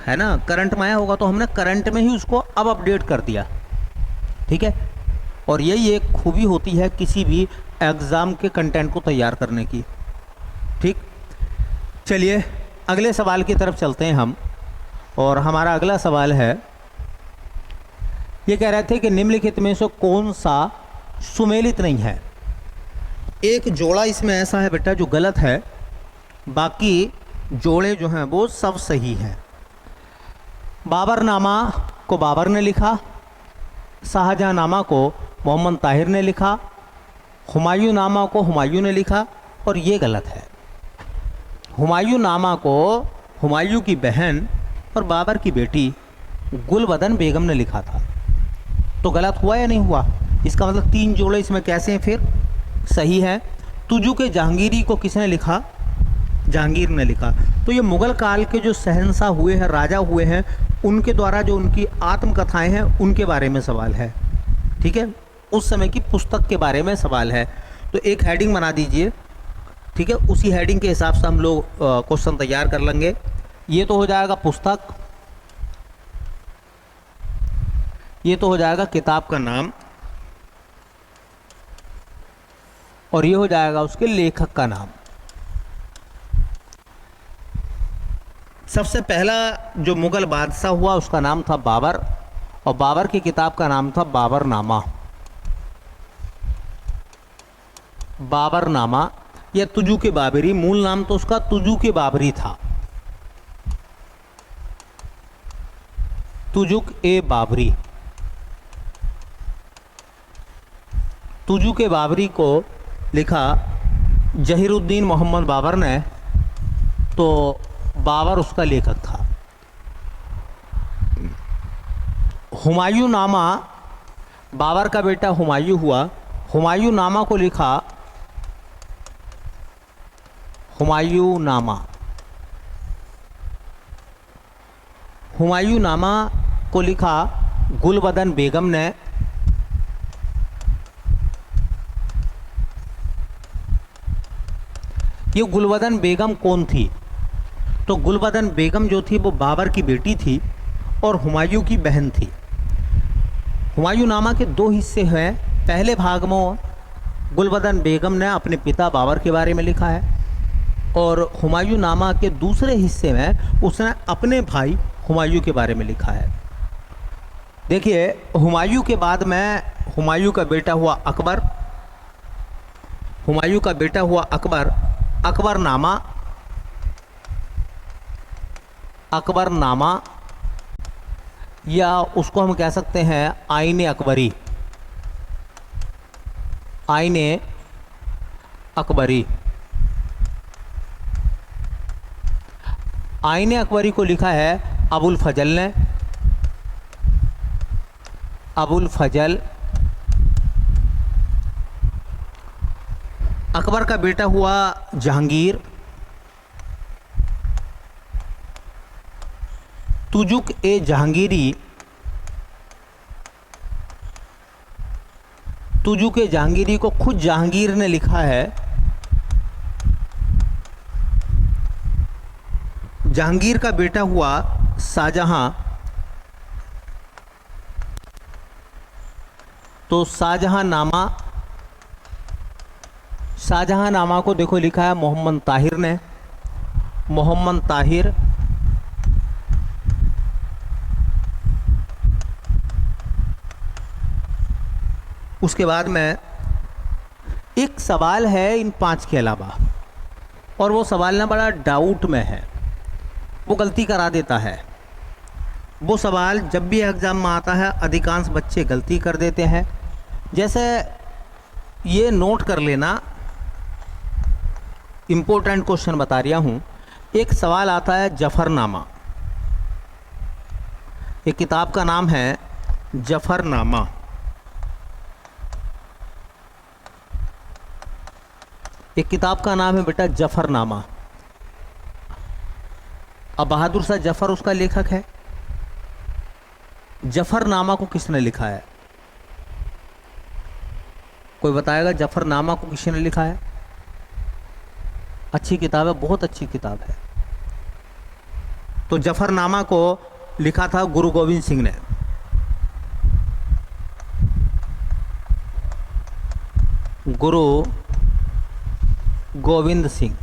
है ना। करंट में आया होगा तो हमने करंट में ही उसको अब अपडेट कर दिया। ठीक है, और यही एक खूबी होती है किसी भी एग्ज़ाम के कंटेंट को तैयार करने की। ठीक, चलिए अगले सवाल की तरफ चलते हैं हम। और हमारा अगला सवाल है, ये कह रहे थे कि निम्नलिखित में से कौन सा सुमेलित नहीं है। एक जोड़ा इसमें ऐसा है बेटा जो गलत है, बाकी जोड़े जो हैं वो सब सही हैं। बाबरनामा को बाबर ने लिखा, शाहजहाँनामा को मोहम्मद ताहिर ने लिखा, हुमायूं नामा को हुमायूं ने लिखा, और ये गलत है। हुमायूं नामा को हुमायूं की बहन और बाबर की बेटी गुलबदन बेगम ने लिखा था। तो गलत हुआ या नहीं हुआ? इसका मतलब 3 जोड़े इसमें कैसे हैं फिर? सही है। तुजुक जहांगीरी को किसने लिखा? जहांगीर ने लिखा। तो ये मुगल काल के जो शहंशाह हुए हैं, राजा हुए हैं, उनके द्वारा जो उनकी आत्मकथाएं हैं उनके बारे में सवाल है। ठीक है, उस समय की पुस्तक के बारे में सवाल है। तो एक हेडिंग बना दीजिए, ठीक है, उसी हेडिंग के हिसाब से हम लोग क्वेश्चन तैयार कर लेंगे। ये तो हो जाएगा पुस्तक, ये तो हो जाएगा किताब का नाम, और ये हो जाएगा उसके लेखक का नाम। सबसे पहला जो मुगल बादशाह हुआ उसका नाम था बाबर, और बाबर की किताब का नाम था बाबरनामा। बाबरनामा या तुजुक बाबरी, मूल नाम तो उसका तुजुक बाबरी था। तुजुक ए बाबरी। तुजुक बाबरी को लिखा जहीरुद्दीन मोहम्मद बाबर ने, तो बाबर उसका लेखक था। हुमायूं नामा, बाबर का बेटा हुमायूं हुआ, हुमायूं नामा को लिखा हुमायूं नामा। हुमायूं नामा को लिखा गुलबदन बेगम ने। ये गुलबदन बेगम कौन थी? तो गुलबदन बेगम जो थी वो बाबर की बेटी थी और हुमायूं की बहन थी। हुमायूं नामा के 2 हिस्से हैं। पहले भाग में गुलबदन बेगम ने अपने पिता बाबर के बारे में लिखा है, और हुमायूं नामा के दूसरे हिस्से में उसने अपने भाई हुमायूं के बारे में लिखा है। देखिए, हुमायूं के बाद में हुमायूं का बेटा हुआ अकबर। हुमायूं का बेटा हुआ अकबर, अकबरनामा, अकबरनामा, या उसको हम कह सकते हैं आईने अकबरी। आईने अकबरी। आईने अकबरी को लिखा है अबुल फजल ने। अबुल फजल। अकबर का बेटा हुआ जहांगीर। तुजुक ए जहांगीरी, तुजुक ए जहांगीरी को खुद जहांगीर ने लिखा है। जहांगीर का बेटा हुआ शाहजहां, तो शाहजहां नामा, शाहजहां नामा को देखो लिखा है मोहम्मद ताहिर ने। मोहम्मद ताहिर। उसके बाद में एक सवाल है इन 5 के अलावा, और वो सवाल ना बड़ा डाउट में है, वो गलती करा देता है। वो सवाल जब भी एग्ज़ाम में आता है अधिकांश बच्चे गलती कर देते हैं। जैसे ये नोट कर लेना, इम्पोर्टेंट क्वेश्चन बता रहा हूँ। एक सवाल आता है जफरनामा। एक किताब का नाम है जफरनामा। एक किताब का नाम है बेटा जफरनामा। अब बहादुर शाह जफर उसका लेखक है। जफरनामा को किसने लिखा है? कोई बताएगा जफरनामा को किसने लिखा है? अच्छी किताब है, बहुत अच्छी किताब है। तो जफरनामा को लिखा था गुरु गोविंद सिंह ने। गुरु गोविंद सिंह।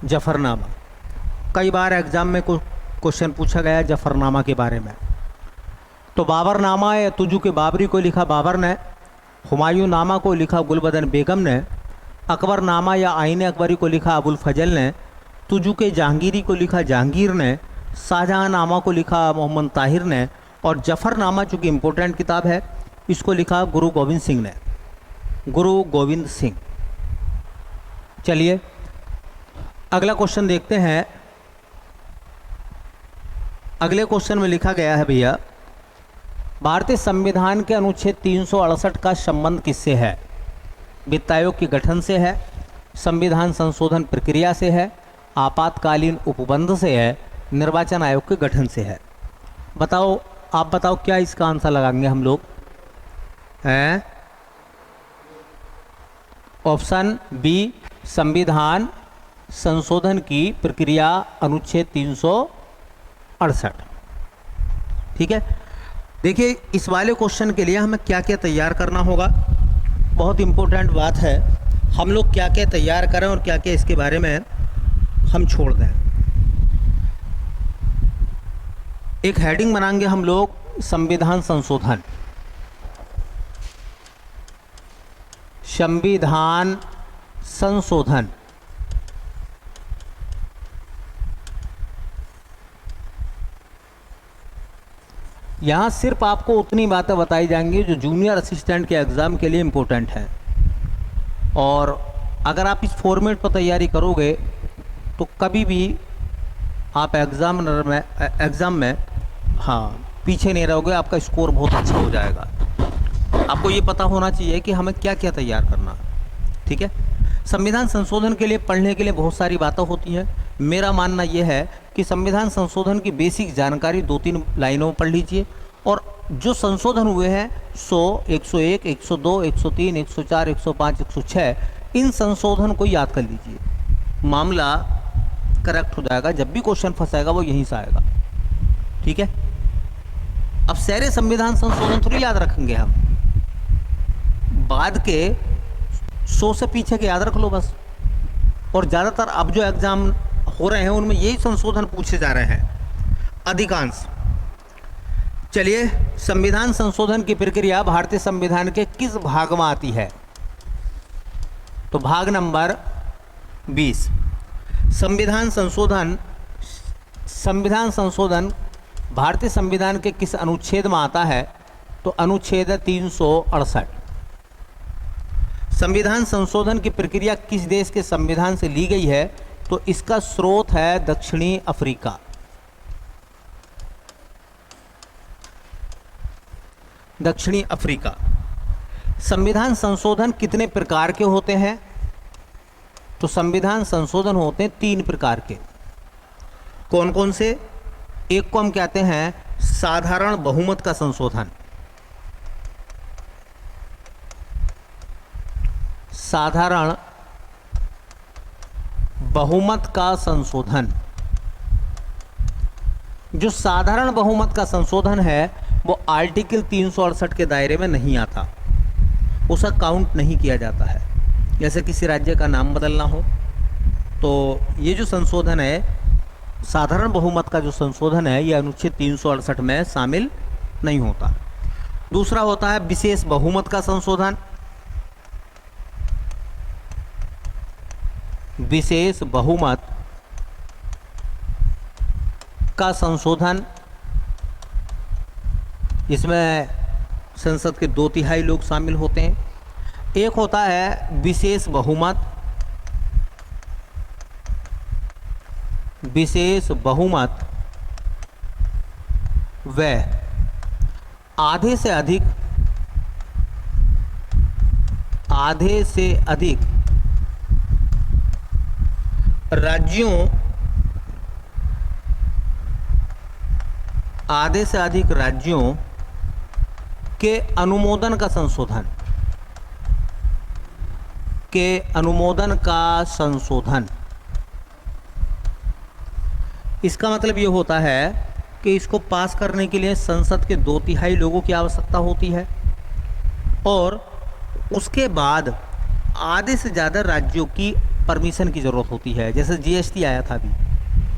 जफरनामा कई बार एग्जाम में क्वेश्चन पूछा गया जफरनामा के बारे में। तो बाबरनामा या तुजुक बाबरी को लिखा बाबर ने, हुमायूं नामा को लिखा गुलबदन बेगम ने, अकबरनामा या आईने अकबरी को लिखा अबुल फजल ने, तुजुक जहांगीरी को लिखा जहांगीर ने, शाहजहां नामा को लिखा मोहम्मद ताहिर ने, और जफरनामा चूँकि इम्पोर्टेंट किताब है इसको लिखा गुरु गोविंद सिंह ने। गुरु गोविंद सिंह। चलिए अगला क्वेश्चन देखते हैं। अगले क्वेश्चन में लिखा गया है भैया भारतीय संविधान के अनुच्छेद 368 का संबंध किससे है? वित्त आयोग के गठन से है, संविधान संशोधन प्रक्रिया से है, आपातकालीन उपबंध से है, निर्वाचन आयोग के गठन से है। बताओ, आप बताओ क्या इसका आंसर लगाएंगे हम लोग? हैं? ऑप्शन बी, संविधान संशोधन की प्रक्रिया, अनुच्छेद 368। ठीक है, देखिए इस वाले क्वेश्चन के लिए हमें क्या क्या तैयार करना होगा, बहुत इम्पोर्टेंट बात है। हम लोग क्या क्या तैयार करें और क्या क्या इसके बारे में हम छोड़ दें। एक हेडिंग बनाएंगे हम लोग, संविधान संशोधन। संविधान संशोधन। यहाँ सिर्फ आपको उतनी बातें बताई जाएंगी जो जूनियर असिस्टेंट के एग्ज़ाम के लिए इम्पोर्टेंट है। और अगर आप इस फॉर्मेट पर तैयारी करोगे तो कभी भी आप एग्ज़ाम में पीछे नहीं रहोगे, आपका स्कोर बहुत अच्छा हो जाएगा। आपको ये पता होना चाहिए कि हमें क्या क्या तैयार करना है। ठीक है, संविधान संशोधन के लिए पढ़ने के लिए बहुत सारी बातें होती हैं। मेरा मानना यह है कि संविधान संशोधन की बेसिक जानकारी 2-3 लाइनों में पढ़ लीजिए, और जो संशोधन हुए हैं 100, 101, 102, 103, 104, 105, 106, इन संशोधन को याद कर लीजिए। मामला करेक्ट हो जाएगा। जब भी क्वेश्चन फंसाएगा वो यहीं से आएगा। ठीक है, अब सारे संविधान संशोधन थोड़ी याद रखेंगे हम, बाद के 100 से पीछे के याद रख लो बस। और ज़्यादातर अब जो एग्ज़ाम हो रहे हैं उनमें यही संशोधन पूछे जा रहे हैं अधिकांश। चलिए, संविधान संशोधन की प्रक्रिया भारतीय संविधान के किस भाग में आती है? तो भाग नंबर 20। संविधान संशोधन भारतीय संविधान के किस अनुच्छेद में आता है? तो अनुच्छेद 368। संविधान संशोधन की प्रक्रिया किस देश के संविधान से ली गई है? तो इसका स्रोत है दक्षिणी अफ्रीका। दक्षिणी अफ्रीका। संविधान संशोधन कितने प्रकार के होते हैं? तो संविधान संशोधन होते हैं 3 प्रकार के। कौन कौन से? एक को हम कहते हैं साधारण बहुमत का संशोधन। साधारण बहुमत का संशोधन। जो साधारण बहुमत का संशोधन है वो आर्टिकल 368 के दायरे में नहीं आता, उसका काउंट नहीं किया जाता है। जैसे किसी राज्य का नाम बदलना हो तो ये जो संशोधन है, साधारण बहुमत का जो संशोधन है, ये अनुच्छेद 368 में शामिल नहीं होता। दूसरा होता है विशेष बहुमत का संशोधन। विशेष बहुमत का संशोधन, इसमें संसद के 2/3 लोग शामिल होते हैं। एक होता है विशेष बहुमत। विशेष बहुमत वह आधे से अधिक राज्यों के अनुमोदन का संशोधन। इसका मतलब ये होता है कि इसको पास करने के लिए संसद के 2/3 लोगों की आवश्यकता होती है, और उसके बाद आधे से ज़्यादा राज्यों की परमिशन की ज़रूरत होती है। जैसे जीएसटी आया था अभी,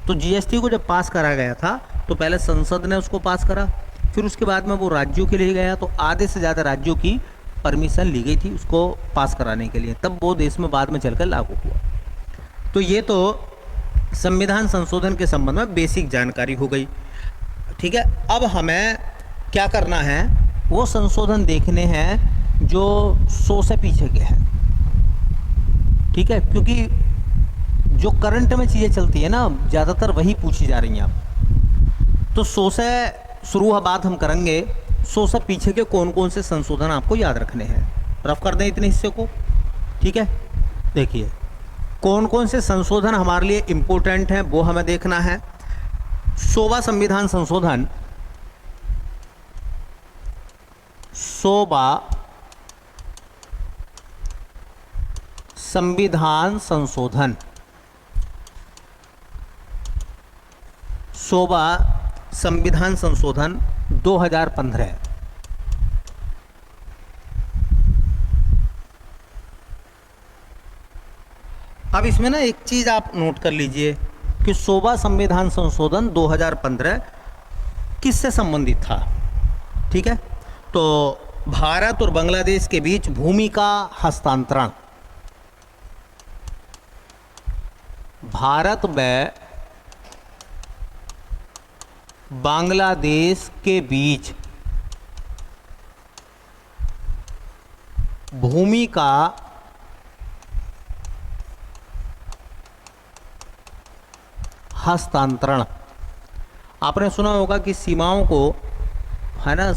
तो जीएसटी को जब पास करा गया था तो पहले संसद ने उसको पास करा, फिर उसके बाद में वो राज्यों के लिए गया, तो आधे से ज़्यादा राज्यों की परमिशन ली गई थी उसको पास कराने के लिए, तब वो देश में बाद में चलकर लागू हुआ। तो ये तो संविधान संशोधन के संबंध में बेसिक जानकारी हो गई। ठीक है, अब हमें क्या करना है, वो संशोधन देखने हैं जो 100 से पीछे के हैं। ठीक है, क्योंकि जो करंट में चीज़ें चलती है ना, ज़्यादातर वही पूछी जा रही हैं अब। तो 100 से शुरू बात हम करेंगे सो सब पीछे के कौन कौन से संशोधन आपको याद रखने हैं। रफ कर दें इतने हिस्से को, ठीक है। देखिए कौन कौन से संशोधन हमारे लिए इम्पोर्टेंट हैं वो हमें देखना है। 100वां संविधान संशोधन, 100वां संविधान संशोधन, 100वां संविधान संशोधन 2015। अब इसमें ना एक चीज़ आप नोट कर लीजिए कि 100वां संविधान संशोधन 2015 किससे संबंधित था, ठीक है। तो भारत और बांग्लादेश के बीच भूमि का हस्तांतरण, भारत में बांग्लादेश के बीच भूमि का हस्तांतरण। आपने सुना होगा कि सीमाओं को, है ना,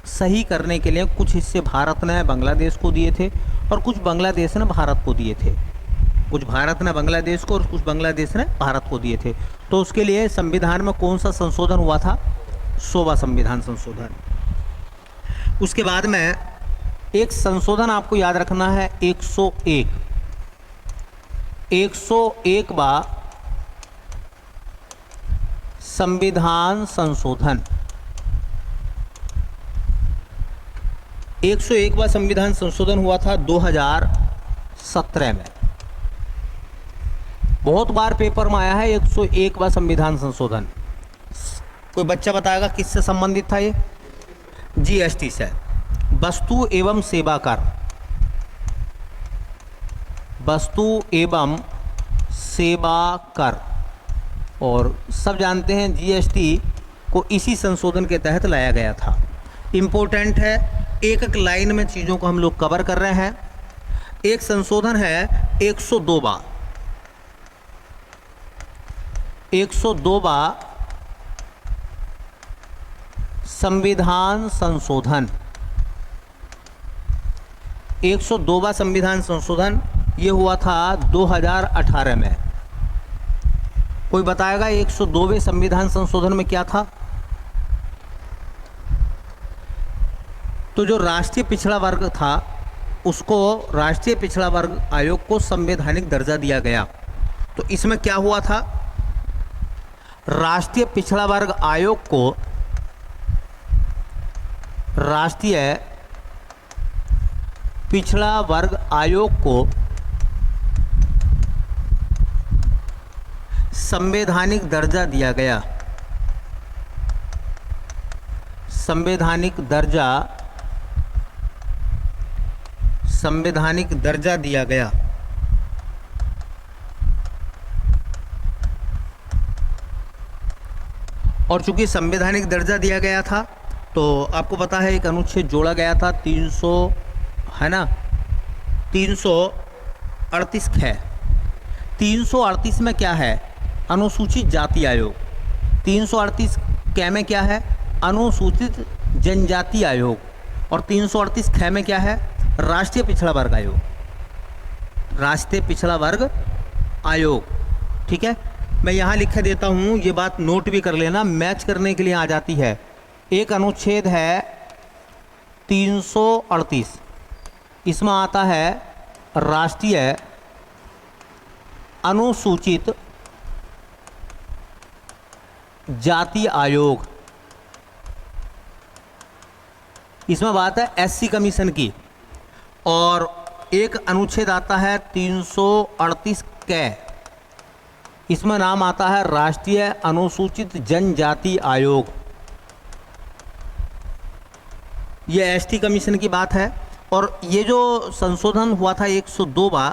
सही करने के लिए कुछ हिस्से भारत ने बांग्लादेश को दिए थे और कुछ बांग्लादेश ने भारत को दिए थे। कुछ भारत ने बांग्लादेश को और कुछ बांग्लादेश ने भारत को दिए थे। तो उसके लिए संविधान में कौन सा संशोधन हुआ था? 100वां संविधान संशोधन। उसके बाद में एक संशोधन आपको याद रखना है, 101वां संविधान संशोधन। 101वां संविधान संशोधन हुआ था 2017 में। बहुत बार पेपर में आया है 101वां संविधान संशोधन। कोई बच्चा बताएगा किससे संबंधित था ये? जीएसटी से, वस्तु एवं सेवा कर, वस्तु एवं सेवा कर। और सब जानते हैं जीएसटी को इसी संशोधन के तहत लाया गया था। इम्पोर्टेंट है, एक एक लाइन में चीज़ों को हम लोग कवर कर रहे हैं। एक संशोधन है 102वां, 102वां संविधान संशोधन। 102वां संविधान संशोधन ये हुआ था 2018 में। कोई बताएगा 102वें संविधान संशोधन में क्या था? तो जो राष्ट्रीय पिछड़ा वर्ग था उसको राष्ट्रीय पिछड़ा वर्ग आयोग को संवैधानिक दर्जा दिया गया। तो इसमें क्या हुआ था? राष्ट्रीय पिछड़ा वर्ग आयोग को राष्ट्रीय पिछड़ा वर्ग आयोग को संवैधानिक दर्जा दिया गया। संवैधानिक दर्जा दिया गया। और चूंकि संवैधानिक दर्जा दिया गया था तो आपको पता है एक अनुच्छेद जोड़ा गया था 300, है ना, 338 ख। 338 में क्या है? अनुसूचित जाति आयोग। 338 क में क्या है? अनुसूचित जनजाति आयोग। और 338 ख में क्या है? राष्ट्रीय पिछड़ा वर्ग आयोग। राष्ट्रीय पिछड़ा वर्ग आयोग, ठीक है। मैं यहाँ लिख देता हूँ, ये बात नोट भी कर लेना, मैच करने के लिए आ जाती है। एक अनुच्छेद है 338, इसमें आता है राष्ट्रीय अनुसूचित जाति आयोग। इसमें बात है एससी कमीशन की। और एक अनुच्छेद आता है 338 क, इसमें नाम आता है राष्ट्रीय अनुसूचित जनजाति आयोग। ये एसटी कमीशन की बात है। और ये जो संशोधन हुआ था 102वां,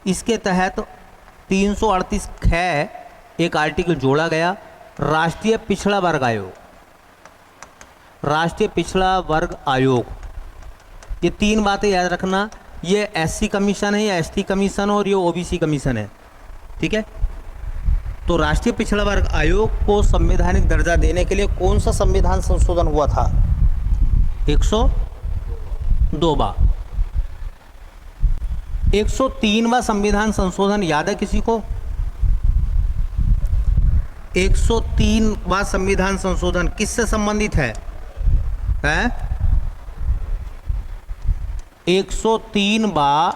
इसके तहत 338 ख एक आर्टिकल जोड़ा गया, राष्ट्रीय पिछड़ा वर्ग आयोग। राष्ट्रीय पिछड़ा वर्ग आयोग, ये तीन बातें याद रखना। ये एससी कमीशन है, या एसटी कमीशन, और ये ओबीसी कमीशन है, ठीक है। तो राष्ट्रीय पिछड़ा वर्ग आयोग को संवैधानिक दर्जा देने के लिए कौन सा संविधान संशोधन हुआ था? 102 बार। 103वां संविधान संशोधन याद है किसी को? 103वां संविधान संशोधन किससे संबंधित है? 103वां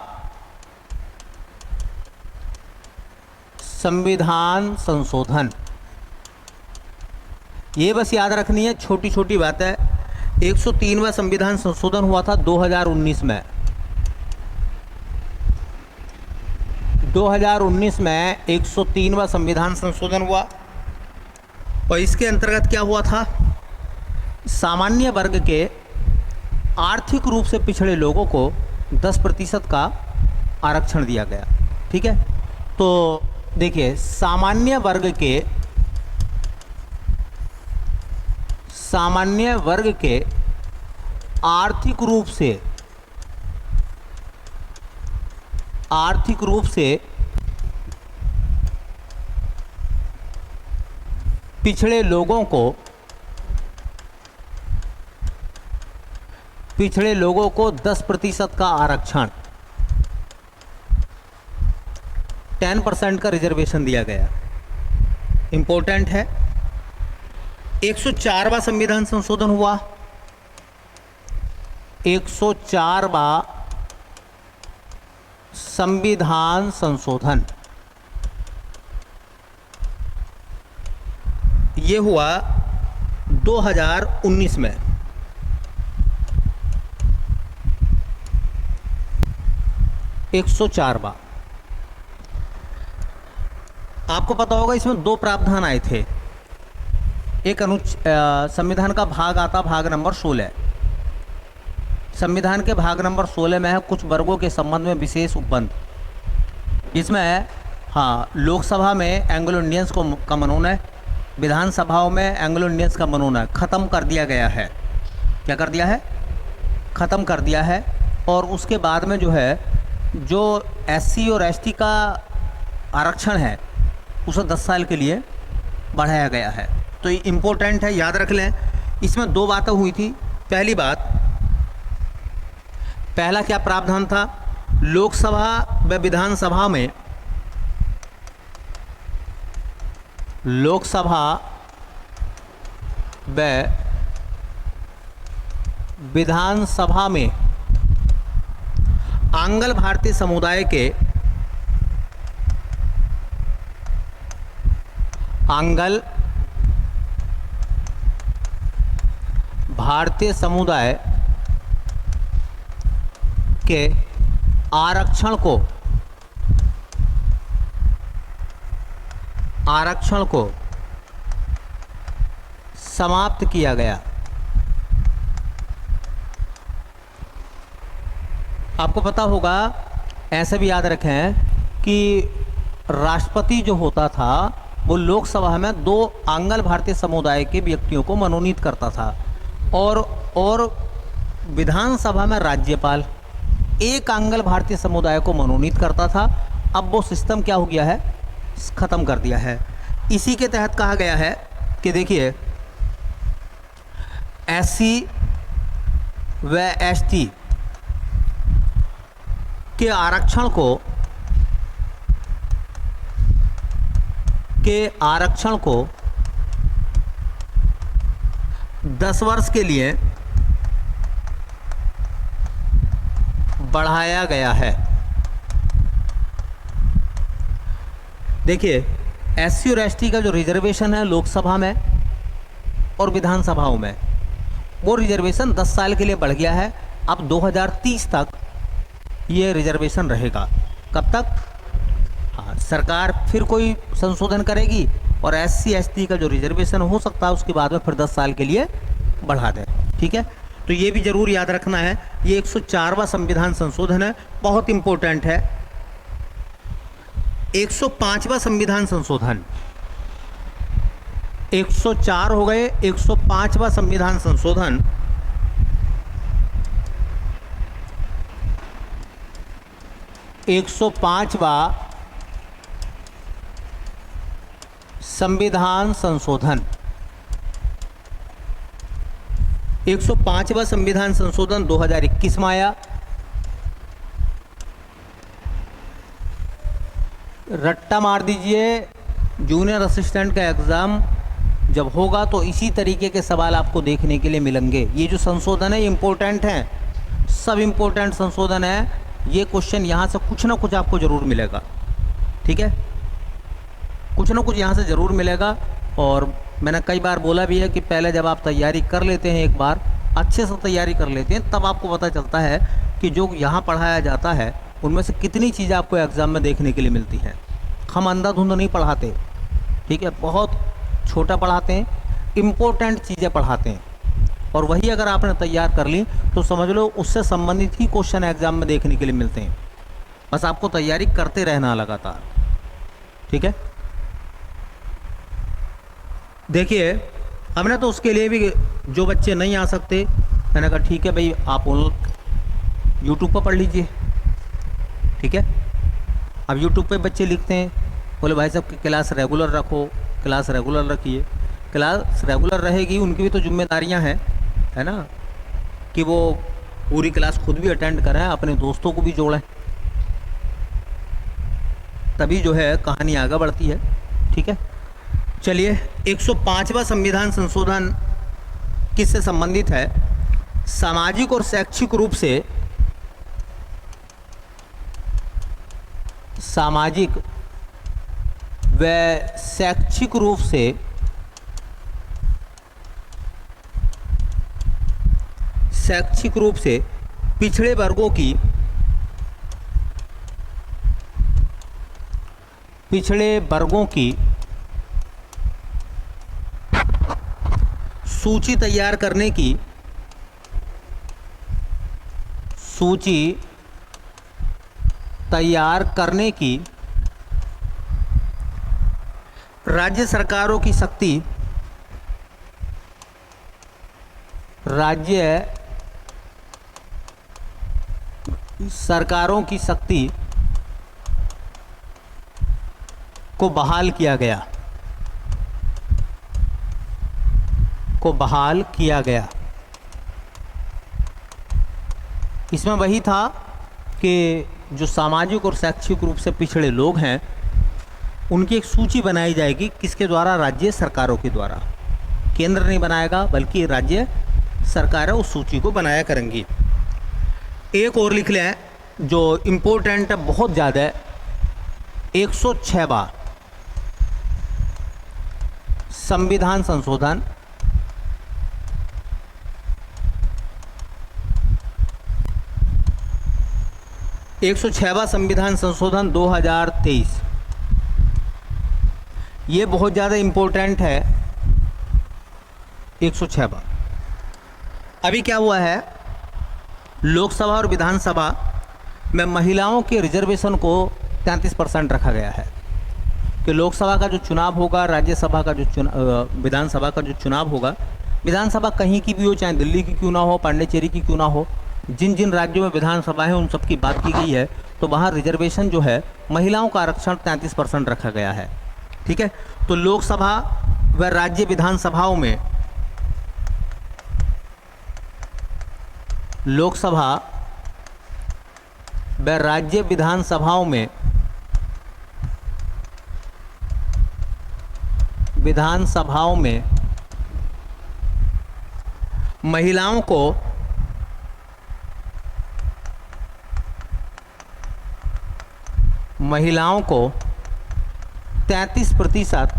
संविधान संशोधन, ये बस याद रखनी है, छोटी छोटी बात है। 103वां संविधान संशोधन हुआ था 2019 में। 2019 में 103वां संविधान संशोधन हुआ और इसके अंतर्गत क्या हुआ था? सामान्य वर्ग के आर्थिक रूप से पिछड़े लोगों को 10% का आरक्षण दिया गया। ठीक है, तो देखिए, सामान्य वर्ग के आर्थिक रूप से पिछड़े लोगों को 10% का आरक्षण, 10% का रिजर्वेशन दिया गया। इंपॉर्टेंट है। 104वां संविधान संशोधन हुआ। 104वां संविधान संशोधन ये हुआ 2019 में। एक 104 बार। आपको पता होगा इसमें 2 प्रावधान आए थे। एक संविधान का भाग आता, भाग नंबर 16। संविधान के भाग नंबर 16 में है कुछ वर्गों के संबंध में विशेष उपबंध। इसमें लोकसभा में एंग्लो इंडियंस का मनोनयन, विधानसभाओं में एंग्लो इंडियंस का मनोनयन ख़त्म कर दिया गया है। क्या कर दिया है? ख़त्म कर दिया है। और उसके बाद में जो एससी और एसटी का आरक्षण है उसे 10 साल के लिए बढ़ाया गया है। तो ये इम्पोर्टेंट है, याद रख लें। इसमें 2 बातें हुई थी। पहली बात, पहला क्या प्रावधान था? लोकसभा व विधानसभा में आंग्ल भारतीय समुदाय के आरक्षण को समाप्त किया गया। आपको पता होगा, ऐसे भी याद रखें कि राष्ट्रपति जो होता था वो लोकसभा में 2 आंग्ल भारतीय समुदाय के व्यक्तियों को मनोनीत करता था और विधानसभा में राज्यपाल 1 आंग्ल भारतीय समुदाय को मनोनीत करता था। अब वो सिस्टम क्या हो गया है? ख़त्म कर दिया है। इसी के तहत कहा गया है कि देखिए, एससी व एसटी के आरक्षण को 10 वर्ष के लिए बढ़ाया गया है। देखिए, एससी और एसटी का जो रिजर्वेशन है लोकसभा में और विधानसभाओं में, वो रिजर्वेशन 10 साल के लिए बढ़ गया है। अब 2030 तक ये रिजर्वेशन रहेगा। कब तक? सरकार फिर कोई संशोधन करेगी और एससी एसटी का जो रिजर्वेशन हो सकता है उसके बाद में फिर 10 साल के लिए बढ़ा दें। ठीक है, तो ये भी ज़रूर याद रखना है। ये 104वां संविधान संशोधन है, बहुत इम्पोर्टेंट है। 105वां संविधान संशोधन, 104 हो गए, 105वां संविधान संशोधन 105वां संविधान संशोधन 105वां संविधान संशोधन 2021 में आया। रट्टा मार दीजिए, जूनियर असिस्टेंट का एग्ज़ाम जब होगा तो इसी तरीके के सवाल आपको देखने के लिए मिलेंगे। ये जो संशोधन है इम्पोर्टेंट हैं, सब इम्पोर्टेंट संशोधन है। ये क्वेश्चन यहाँ से कुछ ना कुछ आपको ज़रूर मिलेगा, ठीक है, कुछ ना कुछ यहाँ से ज़रूर मिलेगा। और मैंने कई बार बोला भी है कि पहले जब आप तैयारी कर लेते हैं, एक बार अच्छे से तैयारी कर लेते हैं, तब आपको पता चलता है कि जो यहाँ पढ़ाया जाता है उनमें से कितनी चीज़ें आपको एग्ज़ाम में देखने के लिए मिलती हैं। हम अंधाधुंध नहीं पढ़ाते, ठीक है, बहुत छोटा पढ़ाते हैं, इम्पोर्टेंट चीज़ें पढ़ाते हैं। और वही अगर आपने तैयार कर ली तो समझ लो उससे संबंधित ही क्वेश्चन एग्ज़ाम में देखने के लिए मिलते हैं। बस आपको तैयारी करते रहना लगातार, ठीक है। देखिए, हमने तो उसके लिए भी, जो बच्चे नहीं आ सकते, मैंने कहा ठीक है भाई आप यूट्यूब पर पढ़ लीजिए, ठीक है। अब यूट्यूब पे बच्चे लिखते हैं, बोले भाई साहब क्लास रेगुलर रखो, क्लास रेगुलर रखिए। क्लास रेगुलर रहेगी, उनकी भी तो जिम्मेदारियां हैं, है ना, कि वो पूरी क्लास खुद भी अटेंड करें, अपने दोस्तों को भी जोड़ें, तभी जो है कहानी आगे बढ़ती है, ठीक है। चलिए, 105वां संविधान संशोधन किससे संबंधित है? सामाजिक और शैक्षिक रूप से, सामाजिक व शैक्षिक रूप से पिछड़े वर्गों की सूची तैयार करने की राज्य सरकारों की शक्ति, को बहाल किया गया। इसमें वही था कि जो सामाजिक और शैक्षिक रूप से पिछड़े लोग हैं उनकी एक सूची बनाई जाएगी, किसके द्वारा? राज्य सरकारों के द्वारा। केंद्र नहीं बनाएगा बल्कि राज्य सरकारें उस सूची को बनाया करेंगी। एक और लिख लें जो इम्पोर्टेंट है, बहुत ज़्यादा है, 106वां संविधान संशोधन 106वां संविधान संशोधन 2023, ये बहुत ज़्यादा इम्पोर्टेंट है। 106वां अभी क्या हुआ है, लोकसभा और विधानसभा में महिलाओं के रिजर्वेशन को 33% रखा गया है कि लोकसभा का जो चुनाव होगा, राज्यसभा का जो विधानसभा का जो चुनाव होगा, विधानसभा कहीं की भी हो, चाहे दिल्ली की क्यों ना हो, पांडिचेरी की क्यों ना हो, जिन जिन राज्यों में विधानसभा है उन सब की बात की गई है, तो वहाँ रिजर्वेशन जो है, महिलाओं का आरक्षण 33% रखा गया है, ठीक है। तो लोकसभा व राज्य विधानसभाओं में, लोकसभा व राज्य विधानसभाओं में महिलाओं को 33%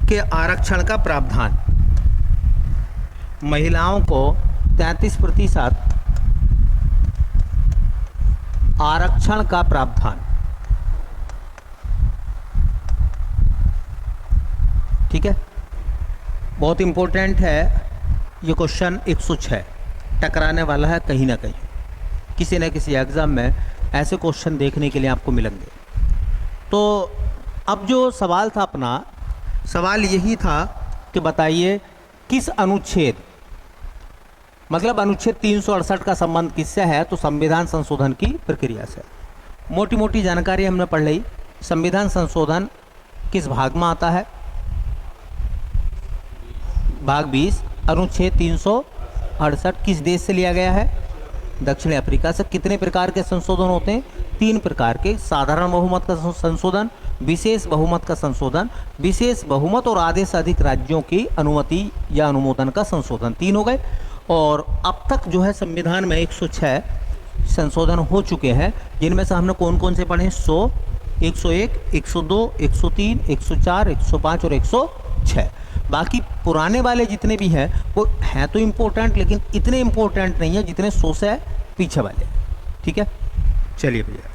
के आरक्षण का प्रावधान, महिलाओं को 33% आरक्षण का प्रावधान, ठीक है। बहुत इंपॉर्टेंट है ये क्वेश्चन। 106 टकराने वाला है कहीं ना कहीं, किसी न किसी एग्ज़ाम में ऐसे क्वेश्चन देखने के लिए आपको मिलेंगे। तो अब जो सवाल था अपना, सवाल यही था कि बताइए किस अनुच्छेद, मतलब अनुच्छेद 368 का संबंध किससे है? तो संविधान संशोधन की प्रक्रिया से। मोटी मोटी जानकारी हमने पढ़ ली। संविधान संशोधन किस भाग में आता है? भाग 20। अनुच्छेद 368 किस देश से लिया गया है? दक्षिण अफ्रीका से। कितने प्रकार के संशोधन होते हैं? 3 प्रकार के। साधारण बहुमत का संशोधन, विशेष बहुमत का संशोधन, विशेष बहुमत और आधे से अधिक राज्यों की अनुमति या अनुमोदन का संशोधन। 3 हो गए। और अब तक जो है संविधान में 106 संशोधन हो चुके हैं, जिनमें से हमने कौन कौन से पढ़े? 100, 101, 102, 103, 104, 105 और 106। बाकी पुराने वाले जितने भी हैं वो हैं तो इम्पोर्टेंट, लेकिन इतने इम्पोर्टेंट नहीं है जितने 100 से पीछे वाले। ठीक है, चलिए भैया।